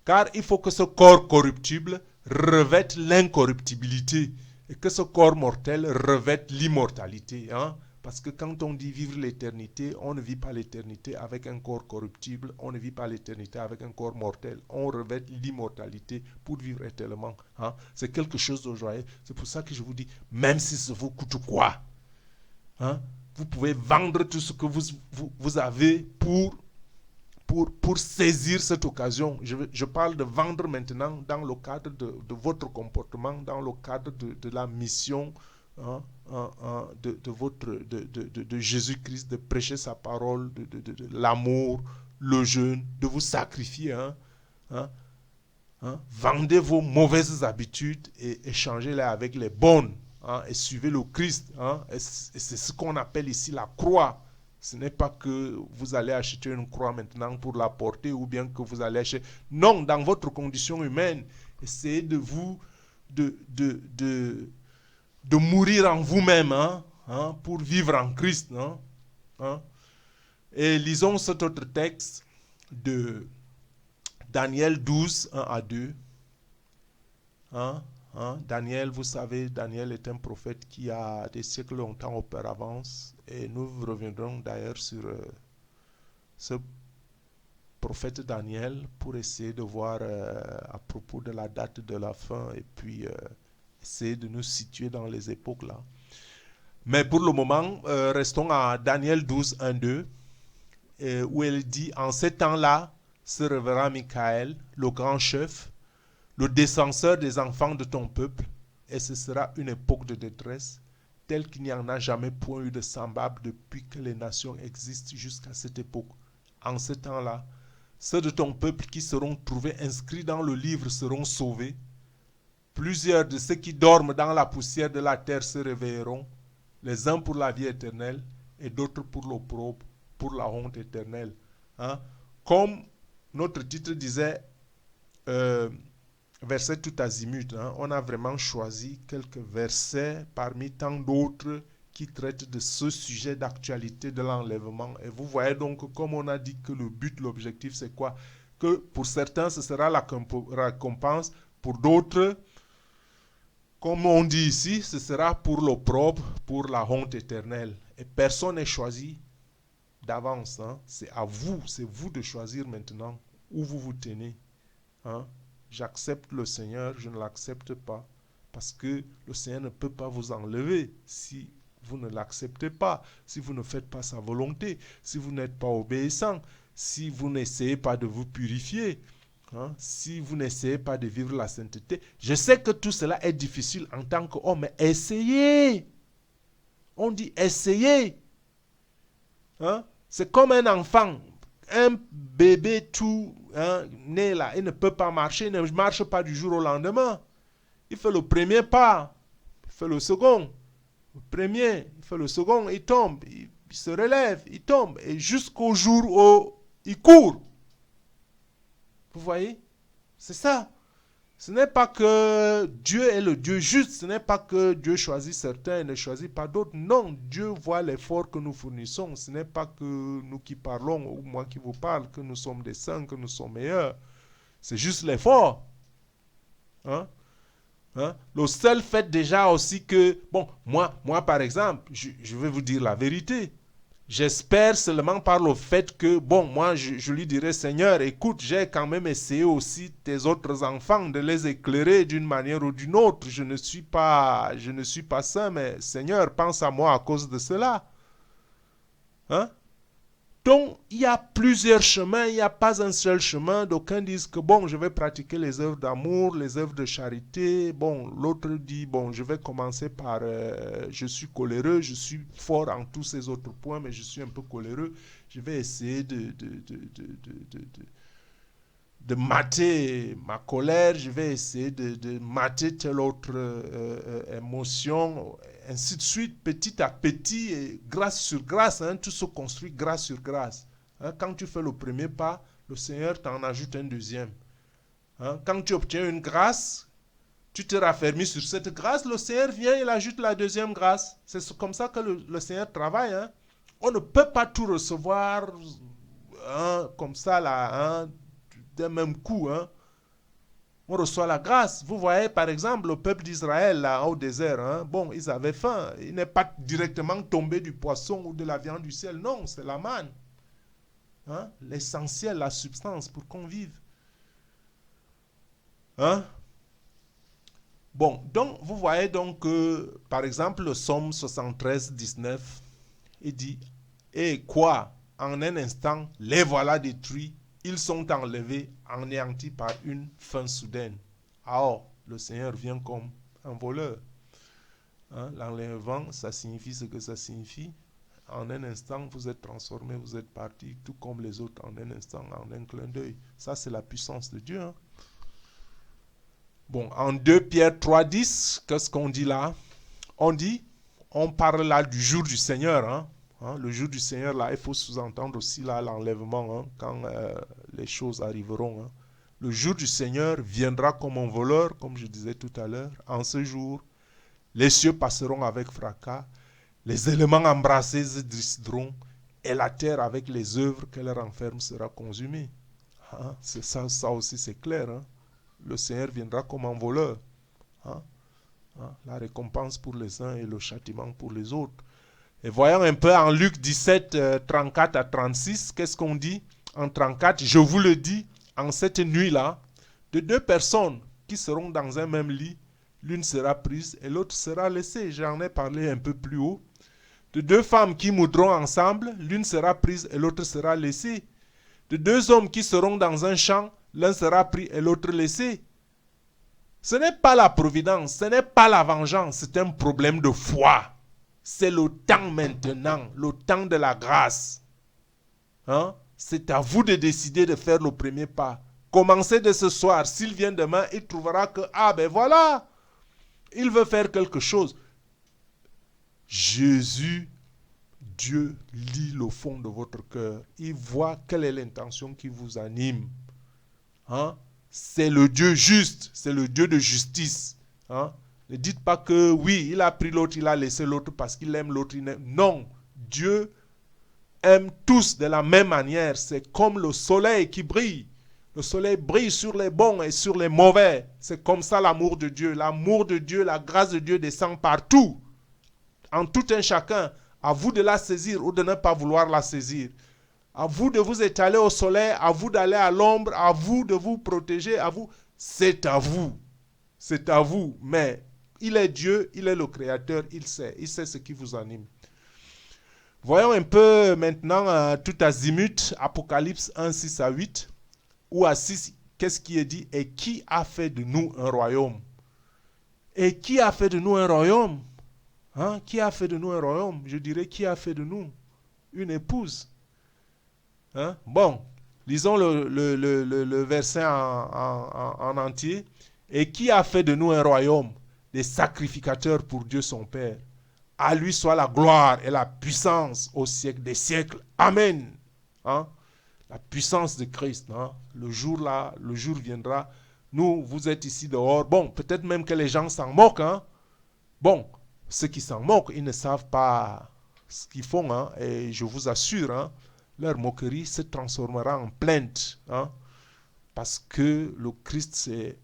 Car il faut que ce corps corruptible revête l'incorruptibilité et que ce corps mortel revête l'immortalité. Hein? Parce que quand on dit vivre l'éternité, on ne vit pas l'éternité avec un corps corruptible, on ne vit pas l'éternité avec un corps mortel. On revête l'immortalité pour vivre éternellement. Hein? C'est quelque chose de joyeux. C'est pour ça que je vous dis, même si ça vous coûte quoi, hein? Vous pouvez vendre tout ce que vous avez pour saisir cette occasion. Je parle de vendre maintenant dans le cadre de votre comportement, dans le cadre de la mission, hein, de Jésus-Christ, de prêcher sa parole, de l'amour, le jeûne, de vous sacrifier. Hein, hein, hein. Vendez vos mauvaises habitudes et échangez-les avec les bonnes. Hein, et suivez le Christ. Hein, et c'est ce qu'on appelle ici la croix. Ce n'est pas que vous allez acheter une croix maintenant pour la porter ou bien que vous allez acheter... Non, dans votre condition humaine, essayez de vous... de mourir en vous-même, hein, hein, pour vivre en Christ. Hein, hein. Et lisons cet autre texte de Daniel 12, 1 à 2. Hein, hein. Daniel, vous savez, Daniel est un prophète qui a des siècles longtemps auparavant. Et nous reviendrons d'ailleurs sur ce prophète Daniel pour essayer de voir à propos de la date de la fin et puis essayer de nous situer dans les époques là. Mais pour le moment, restons à Daniel 12, 1, 2, où elle dit, en ces temps-là se révélera Michael, le grand chef, le descenseur des enfants de ton peuple, et ce sera une époque de détresse, telle qu'il n'y en a jamais point eu de semblable depuis que les nations existent jusqu'à cette époque. En ce temps-là, ceux de ton peuple qui seront trouvés inscrits dans le livre seront sauvés. Plusieurs de ceux qui dorment dans la poussière de la terre se réveilleront, les uns pour la vie éternelle et d'autres pour l'opprobre, pour la honte éternelle. Hein? Comme notre titre disait, verset tout azimut, hein? On a vraiment choisi quelques versets parmi tant d'autres qui traitent de ce sujet d'actualité de l'enlèvement. Et vous voyez donc, comme on a dit que le but, l'objectif, c'est quoi? Que pour certains, ce sera la récompense, pour d'autres, comme on dit ici, ce sera pour l'opprobre, pour la honte éternelle. Et personne n'est choisi d'avance. Hein? C'est à vous, c'est vous de choisir maintenant où vous vous tenez. Hein? J'accepte le Seigneur, je ne l'accepte pas. Parce que le Seigneur ne peut pas vous enlever si vous ne l'acceptez pas, si vous ne faites pas sa volonté, si vous n'êtes pas obéissant, si vous n'essayez pas de vous purifier. Hein, si vous n'essayez pas de vivre la sainteté, je sais que tout cela est difficile en tant qu'homme, mais essayez. On dit essayez. Hein, c'est comme un enfant, un bébé tout né là, il ne peut pas marcher, il ne marche pas du jour au lendemain. Il fait le premier pas, il fait le second, le premier, il fait le second, il tombe, il se relève, il tombe, et jusqu'au jour où il court. Vous voyez? C'est ça. Ce n'est pas que Dieu est le Dieu juste, ce n'est pas que Dieu choisit certains et ne choisit pas d'autres. Non, Dieu voit l'effort que nous fournissons. Ce n'est pas que nous qui parlons, ou moi qui vous parle, que nous sommes des saints, que nous sommes meilleurs. C'est juste l'effort. Hein? Hein? Le seul fait déjà aussi que, bon, moi par exemple, je vais vous dire la vérité. J'espère seulement par le fait que, bon, moi, je lui dirais, Seigneur, écoute, j'ai quand même essayé aussi tes autres enfants de les éclairer d'une manière ou d'une autre. Je ne suis pas saint, mais Seigneur, pense à moi à cause de cela. Hein? Donc, il y a plusieurs chemins, il n'y a pas un seul chemin. D'aucuns disent que, bon, je vais pratiquer les œuvres d'amour, les œuvres de charité. Bon, l'autre dit, bon, je vais commencer par, je suis coléreux, je suis fort en tous ces autres points, mais je suis un peu coléreux. Je vais essayer de mater ma colère, je vais essayer de mater telle autre émotion, ainsi de suite, petit à petit, et grâce sur grâce, hein, tout se construit grâce sur grâce. Hein, quand tu fais le premier pas, le Seigneur t'en ajoute un deuxième. Hein, quand tu obtiens une grâce, tu te raffermis sur cette grâce, le Seigneur vient, il ajoute la deuxième grâce. C'est comme ça que le Seigneur travaille. Hein. On ne peut pas tout recevoir comme ça, là, d'un même coup. Hein. On reçoit la grâce. Vous voyez, par exemple, le peuple d'Israël, là, au désert, hein, bon, ils avaient faim. Il n'est pas directement tombé du poisson ou de la viande du ciel. Non, c'est la manne. Hein, l'essentiel, la substance pour qu'on vive. Hein? Bon, donc, vous voyez donc que, par exemple, le psaume 73, 19, il dit, et quoi, en un instant, les voilà détruits, ils sont enlevés, anéantis par une fin soudaine. Alors, le Seigneur vient comme un voleur. Hein? L'enlèvement, ça signifie ce que ça signifie. En un instant, vous êtes transformés, vous êtes partis, tout comme les autres, en un instant, en un clin d'œil. Ça, c'est la puissance de Dieu. Hein? Bon, en 2 Pierre 3, 10, qu'est-ce qu'on dit là? On parle là du jour du Seigneur. Hein? Hein, le jour du Seigneur, là, il faut sous-entendre aussi là l'enlèvement, hein, quand les choses arriveront. Hein. Le jour du Seigneur viendra comme un voleur, comme je disais tout à l'heure. En ce jour, les cieux passeront avec fracas, les éléments embrassés se décideront, et la terre avec les œuvres qu'elle renferme sera consumée. Hein, c'est ça aussi c'est clair. Hein. Le Seigneur viendra comme un voleur. Hein. Hein, la récompense pour les uns et le châtiment pour les autres. Et voyons un peu en Luc 17, 34 à 36, qu'est-ce qu'on dit en 34? Je vous le dis, en cette nuit-là, de deux personnes qui seront dans un même lit, l'une sera prise et l'autre sera laissée. J'en ai parlé un peu plus haut. De deux femmes qui moudront ensemble, l'une sera prise et l'autre sera laissée. De deux hommes qui seront dans un champ, l'un sera pris et l'autre laissé. Ce n'est pas la providence, ce n'est pas la vengeance, c'est un problème de foi. C'est le temps maintenant, le temps de la grâce. Hein? C'est à vous de décider de faire le premier pas. Commencez de ce soir. S'il vient demain, il trouvera que, ah ben voilà, il veut faire quelque chose. Jésus, Dieu, lit le fond de votre cœur. Il voit quelle est l'intention qui vous anime. Hein? C'est le Dieu juste, c'est le Dieu de justice. Hein? Ne dites pas que oui, il a pris l'autre, il a laissé l'autre parce qu'il aime l'autre. Non, Dieu aime tous de la même manière. C'est comme le soleil qui brille. Le soleil brille sur les bons et sur les mauvais. C'est comme ça l'amour de Dieu. L'amour de Dieu, la grâce de Dieu descend partout. En tout un chacun. À vous de la saisir ou de ne pas vouloir la saisir. À vous de vous étaler au soleil, à vous d'aller à l'ombre, à vous de vous protéger, à vous. C'est à vous. C'est à vous. Mais il est Dieu, il est le Créateur, il sait ce qui vous anime. Voyons un peu maintenant tout azimut, Apocalypse 1, 6 à 8, ou à 6, qu'est-ce qui est dit? Et qui a fait de nous un royaume? Et qui a fait de nous un royaume? Hein? Qui a fait de nous un royaume? Je dirais, qui a fait de nous une épouse? Hein? Bon, lisons le verset en entier. Et qui a fait de nous un royaume? Des sacrificateurs pour Dieu son Père. À lui soit la gloire et la puissance au siècle des siècles. Amen. Hein? La puissance de Christ. Hein? Le jour viendra. Nous, vous êtes ici dehors. Bon, peut-être même que les gens s'en moquent. Hein? Bon, ceux qui s'en moquent, ils ne savent pas ce qu'ils font. Hein? Et je vous assure, hein, leur moquerie se transformera en plainte. Hein? Parce que le Christ, c'est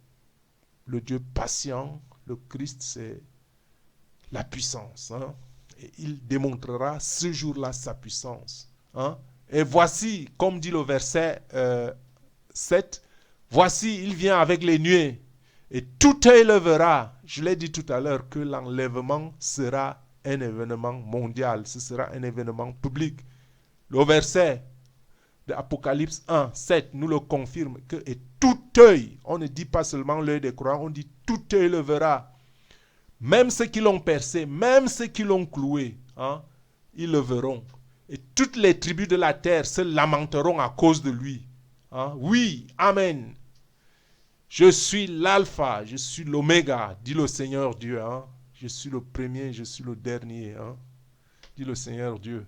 le Dieu patient. Le Christ, c'est la puissance. Hein? Et il démontrera ce jour-là sa puissance. Hein? Et voici, comme dit le verset 7, voici, il vient avec les nuées. Et tout œil le verra. Je l'ai dit tout à l'heure que l'enlèvement sera un événement mondial. Ce sera un événement public. Le verset de Apocalypse 1, 7 nous le confirme. Que, et tout œil, on ne dit pas seulement l'œil des croyants, on dit tout œil le verra. Même ceux qui l'ont percé, même ceux qui l'ont cloué, hein, ils le verront. Et toutes les tribus de la terre se lamenteront à cause de lui. Hein. Oui, amen. Je suis l'alpha, je suis l'oméga, dit le Seigneur Dieu. Hein. Je suis le premier, je suis le dernier, hein, dit le Seigneur Dieu.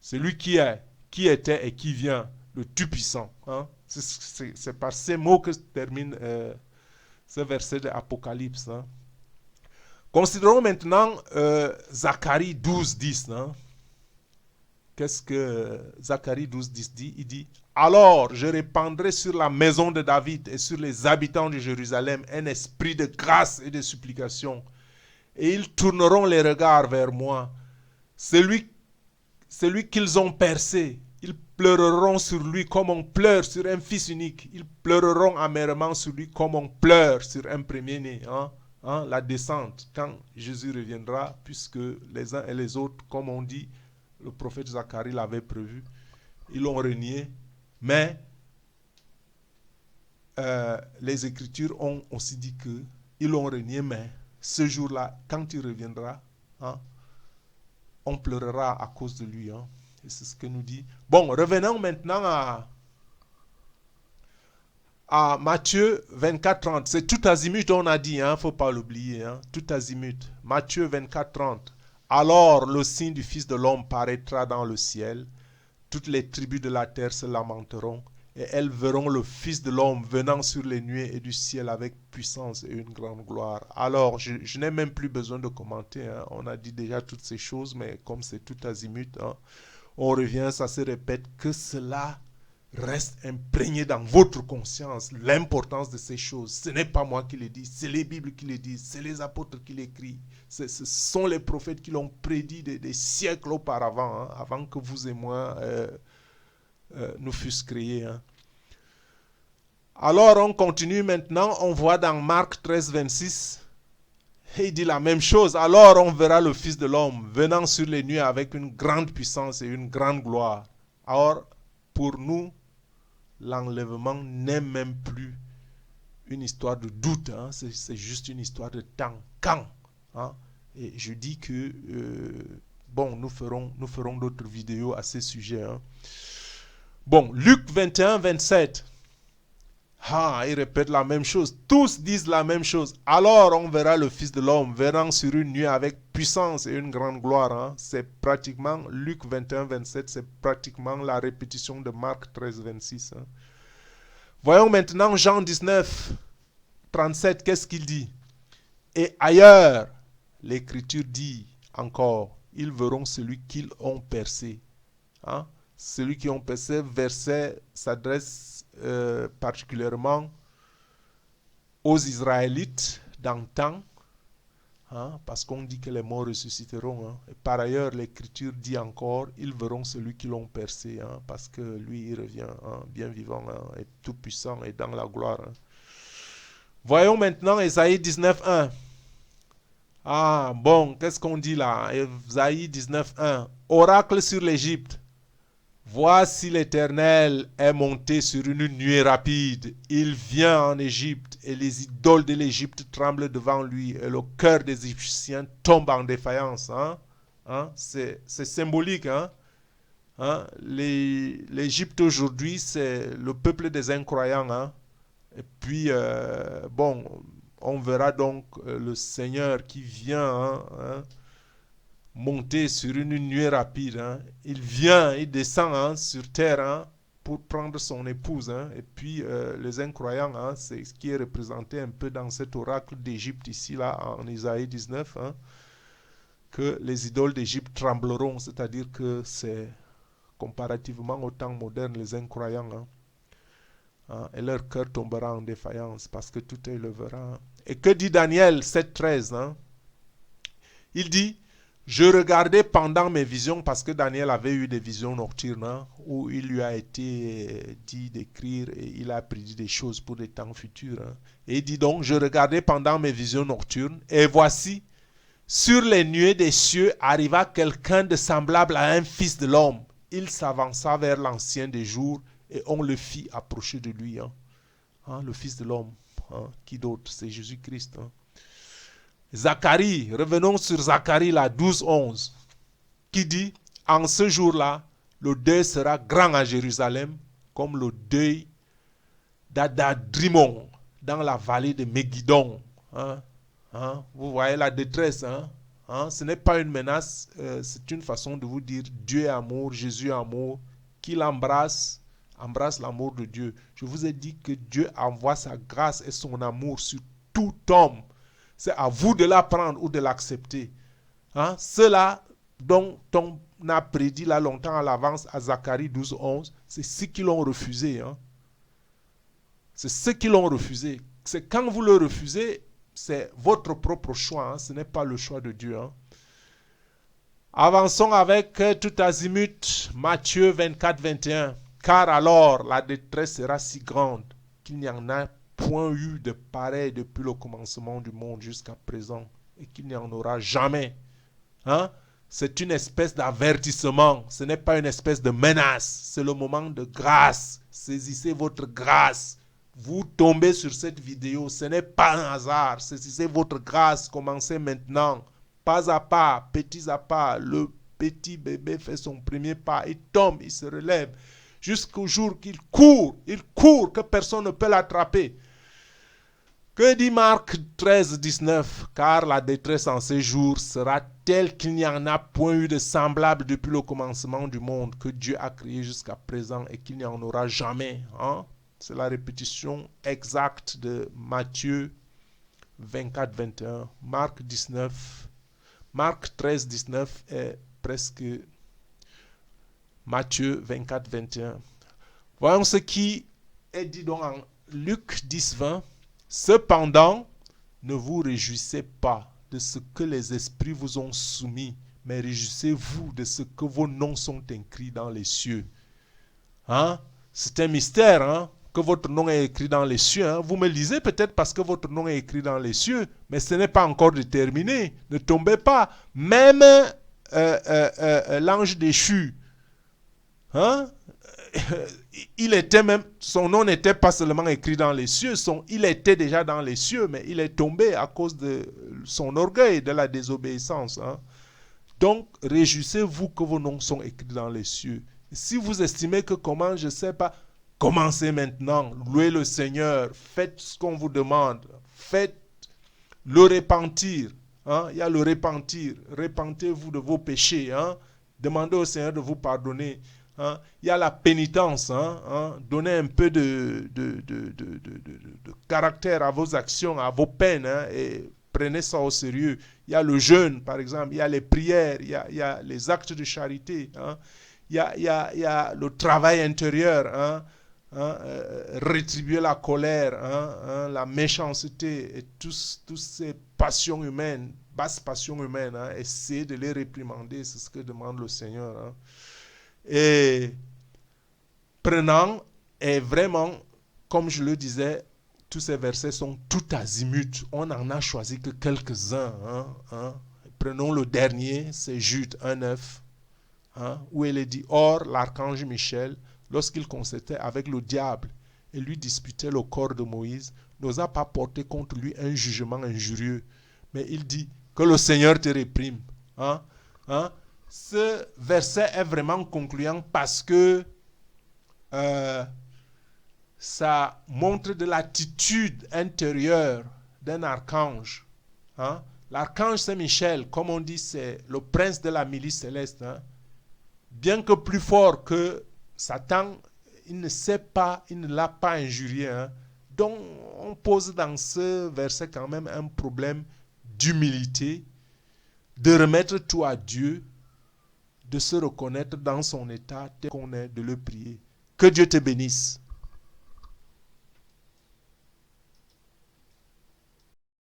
C'est lui qui est, qui était et qui vient, le Tout-Puissant. Hein. C'est par ces mots que se termine ce verset de l'Apocalypse. Hein. Considérons maintenant Zacharie 12, 10. Hein. Qu'est-ce que Zacharie 12, 10 dit? Il dit, alors je répandrai sur la maison de David et sur les habitants de Jérusalem un esprit de grâce et de supplication. Et ils tourneront les regards vers moi. Celui qu'ils ont percé, ils pleureront sur lui comme on pleure sur un fils unique. Ils pleureront amèrement sur lui comme on pleure sur un premier-né. Hein? Hein, la descente, quand Jésus reviendra, puisque les uns et les autres, comme on dit, le prophète Zacharie l'avait prévu, ils l'ont renié, mais les Écritures ont aussi dit qu'ils l'ont renié, mais ce jour-là, quand il reviendra, hein, on pleurera à cause de lui. Hein, et c'est ce que nous dit. Bon, revenons maintenant à Matthieu 24, 30. C'est tout azimut, on a dit, il ne faut pas l'oublier. Hein, tout azimut. Matthieu 24, 30. Alors le signe du Fils de l'homme paraîtra dans le ciel. Toutes les tribus de la terre se lamenteront. Et elles verront le Fils de l'homme venant sur les nuées et du ciel avec puissance et une grande gloire. Alors, je n'ai même plus besoin de commenter. Hein. On a dit déjà toutes ces choses, mais comme c'est tout azimut, hein, on revient, ça se répète, que cela reste imprégné dans votre conscience l'importance de ces choses. Ce n'est pas moi qui le dis, c'est les Bibles qui le disent, c'est les apôtres qui l'écrivent. Ce sont les prophètes qui l'ont prédit des siècles auparavant, hein, avant que vous et moi nous fussions créés. Hein. Alors on continue maintenant, on voit dans Marc 13, 26, et il dit la même chose. Alors on verra le Fils de l'homme venant sur les nuées avec une grande puissance et une grande gloire. Alors pour nous, l'enlèvement n'est même plus une histoire de doute, hein. C'est juste une histoire de temps. Quand, hein? Et je dis que, bon, nous ferons d'autres vidéos à ce sujet. Hein. Bon, Luc 21, 27. Ah, il répète la même chose. Tous disent la même chose. Alors on verra le Fils de l'homme venant sur une nuée avec puissance et une grande gloire. Hein. C'est pratiquement, Luc 21, 27, c'est pratiquement la répétition de Marc 13, 26. Hein. Voyons maintenant Jean 19, 37, qu'est-ce qu'il dit? Et ailleurs, l'Écriture dit encore, ils verront celui qu'ils ont percé. Hein? Celui qui ont percé, verset s'adresse particulièrement aux Israélites d'antan, hein? Parce qu'on dit que les morts ressusciteront. Hein? Et par ailleurs, l'Écriture dit encore, ils verront celui qui l'ont percé, hein? Parce que lui, il revient, hein? Bien vivant, hein? Et tout puissant et dans la gloire. Hein? Voyons maintenant Ésaïe 19, 1. Ah, bon, qu'est-ce qu'on dit là? Ésaïe 19, 1. Oracle sur l'Égypte. Voici l'Éternel est monté sur une nuée rapide. Il vient en Égypte et les idoles de l'Égypte tremblent devant lui et le cœur des Égyptiens tombe en défaillance. Hein? Hein? C'est symbolique. Hein? Hein? L'Égypte aujourd'hui, c'est le peuple des incroyants. Hein? Et puis, bon, on verra donc le Seigneur qui vient, hein, monter sur une nuée rapide. Hein. Il vient, il descend, hein, sur terre, hein, pour prendre son épouse. Hein. Et puis, les incroyants, hein, c'est ce qui est représenté un peu dans cet oracle d'Égypte ici, là, en Isaïe 19, hein, que les idoles d'Égypte trembleront, c'est-à-dire que c'est comparativement au temps moderne, les incroyants, hein. Hein, et leur cœur tombera en défaillance parce que tout élevera. Et que dit Daniel 7.13? Hein? Il dit, je regardais pendant mes visions, parce que Daniel avait eu des visions nocturnes, hein, où il lui a été dit d'écrire et il a prédit des choses pour des temps futurs. Hein. Et il dit donc, je regardais pendant mes visions nocturnes et voici, sur les nuées des cieux arriva quelqu'un de semblable à un fils de l'homme. Il s'avança vers l'ancien des jours et on le fit approcher de lui. Hein. Hein, le Fils de l'homme. Hein. Qui d'autre? C'est Jésus-Christ. Hein. Zacharie, revenons sur Zacharie, là, 12, 11. Qui dit, en ce jour-là, le deuil sera grand à Jérusalem, comme le deuil d'Adadrimon, dans la vallée de Megiddo. Hein. Hein. Vous voyez la détresse. Hein. Hein. Ce n'est pas une menace, c'est une façon de vous dire, Dieu est amour, Jésus est amour, qu'il embrasse l'amour de Dieu. Je vous ai dit que Dieu envoie sa grâce et son amour sur tout homme. C'est à vous de l'apprendre ou de l'accepter. Hein? Ceux-là dont on a prédit là longtemps à l'avance à Zacharie 12, 11, c'est ceux qui l'ont refusé. Hein? C'est ceux qui l'ont refusé. C'est quand vous le refusez, c'est votre propre choix. Hein? Ce n'est pas le choix de Dieu. Hein? Avançons avec tout azimut, Matthieu 24, 21. Car alors la détresse sera si grande qu'il n'y en a point eu de pareil depuis le commencement du monde jusqu'à présent et qu'il n'y en aura jamais. Hein? C'est une espèce d'avertissement, ce n'est pas une espèce de menace, c'est le moment de grâce. Saisissez votre grâce. Vous tombez sur cette vidéo, ce n'est pas un hasard. Saisissez votre grâce, commencez maintenant. Pas à pas, petit à pas, le petit bébé fait son premier pas, il tombe, il se relève. Jusqu'au jour qu'il court, que personne ne peut l'attraper. Que dit Marc 13, 19? Car la détresse en ces jours sera telle qu'il n'y en a point eu de semblable depuis le commencement du monde que Dieu a créé jusqu'à présent et qu'il n'y en aura jamais. Hein? C'est la répétition exacte de Matthieu 24, 21. Marc 13, 19 est presque Matthieu 24, 21. Voyons ce qui est dit donc en Luc 10, 20. Cependant, ne vous réjouissez pas de ce que les esprits vous ont soumis, mais réjouissez-vous de ce que vos noms sont écrits dans les cieux. Hein? C'est un mystère, hein? Que votre nom est écrit dans les cieux. Hein? Vous me lisez peut-être parce que votre nom est écrit dans les cieux, mais ce n'est pas encore déterminé. Ne tombez pas. Même l'ange déchu, hein? Son nom n'était pas seulement écrit dans les cieux, il était déjà dans les cieux, mais il est tombé à cause de son orgueil, de la désobéissance. Hein? Donc, réjouissez-vous que vos noms sont écrits dans les cieux. Si vous estimez que comment, je ne sais pas, commencez maintenant, louez le Seigneur, faites ce qu'on vous demande, faites le repentir. Hein? Il y a le repentir, repentez-vous de vos péchés, hein? Demandez au Seigneur de vous pardonner. Hein? Il y a la pénitence, hein? Donnez un peu de caractère à vos actions, à vos peines, hein? Et prenez ça au sérieux. Il y a le jeûne, par exemple, il y a les prières, il y a les actes de charité, hein? Il y a le travail intérieur, hein? Rétribuer la colère, hein? La méchanceté et toutes ces passions humaines, basses passions humaines, hein? Essayez de les réprimander, c'est ce que demande le Seigneur. Hein? Et prenant, et vraiment, comme je le disais, tous ces versets sont tout azimuts. On n'en a choisi que quelques-uns. Hein? Prenons le dernier, c'est Jude 1,9, hein? Où il est dit, or l'archange Michel, lorsqu'il concertait avec le diable et lui disputait le corps de Moïse, n'osa pas porter contre lui un jugement injurieux. Mais il dit, que le Seigneur te réprime. Hein? Ce verset est vraiment concluant parce que ça montre de l'attitude intérieure d'un archange. Hein? L'archange Saint-Michel, comme on dit, c'est le prince de la milice céleste. Hein? Bien que plus fort que Satan, il ne l'a pas injurié. Hein? Donc, on pose dans ce verset quand même un problème d'humilité, de remettre tout à Dieu, de se reconnaître dans son état tel qu'on est, de le prier. Que Dieu te bénisse.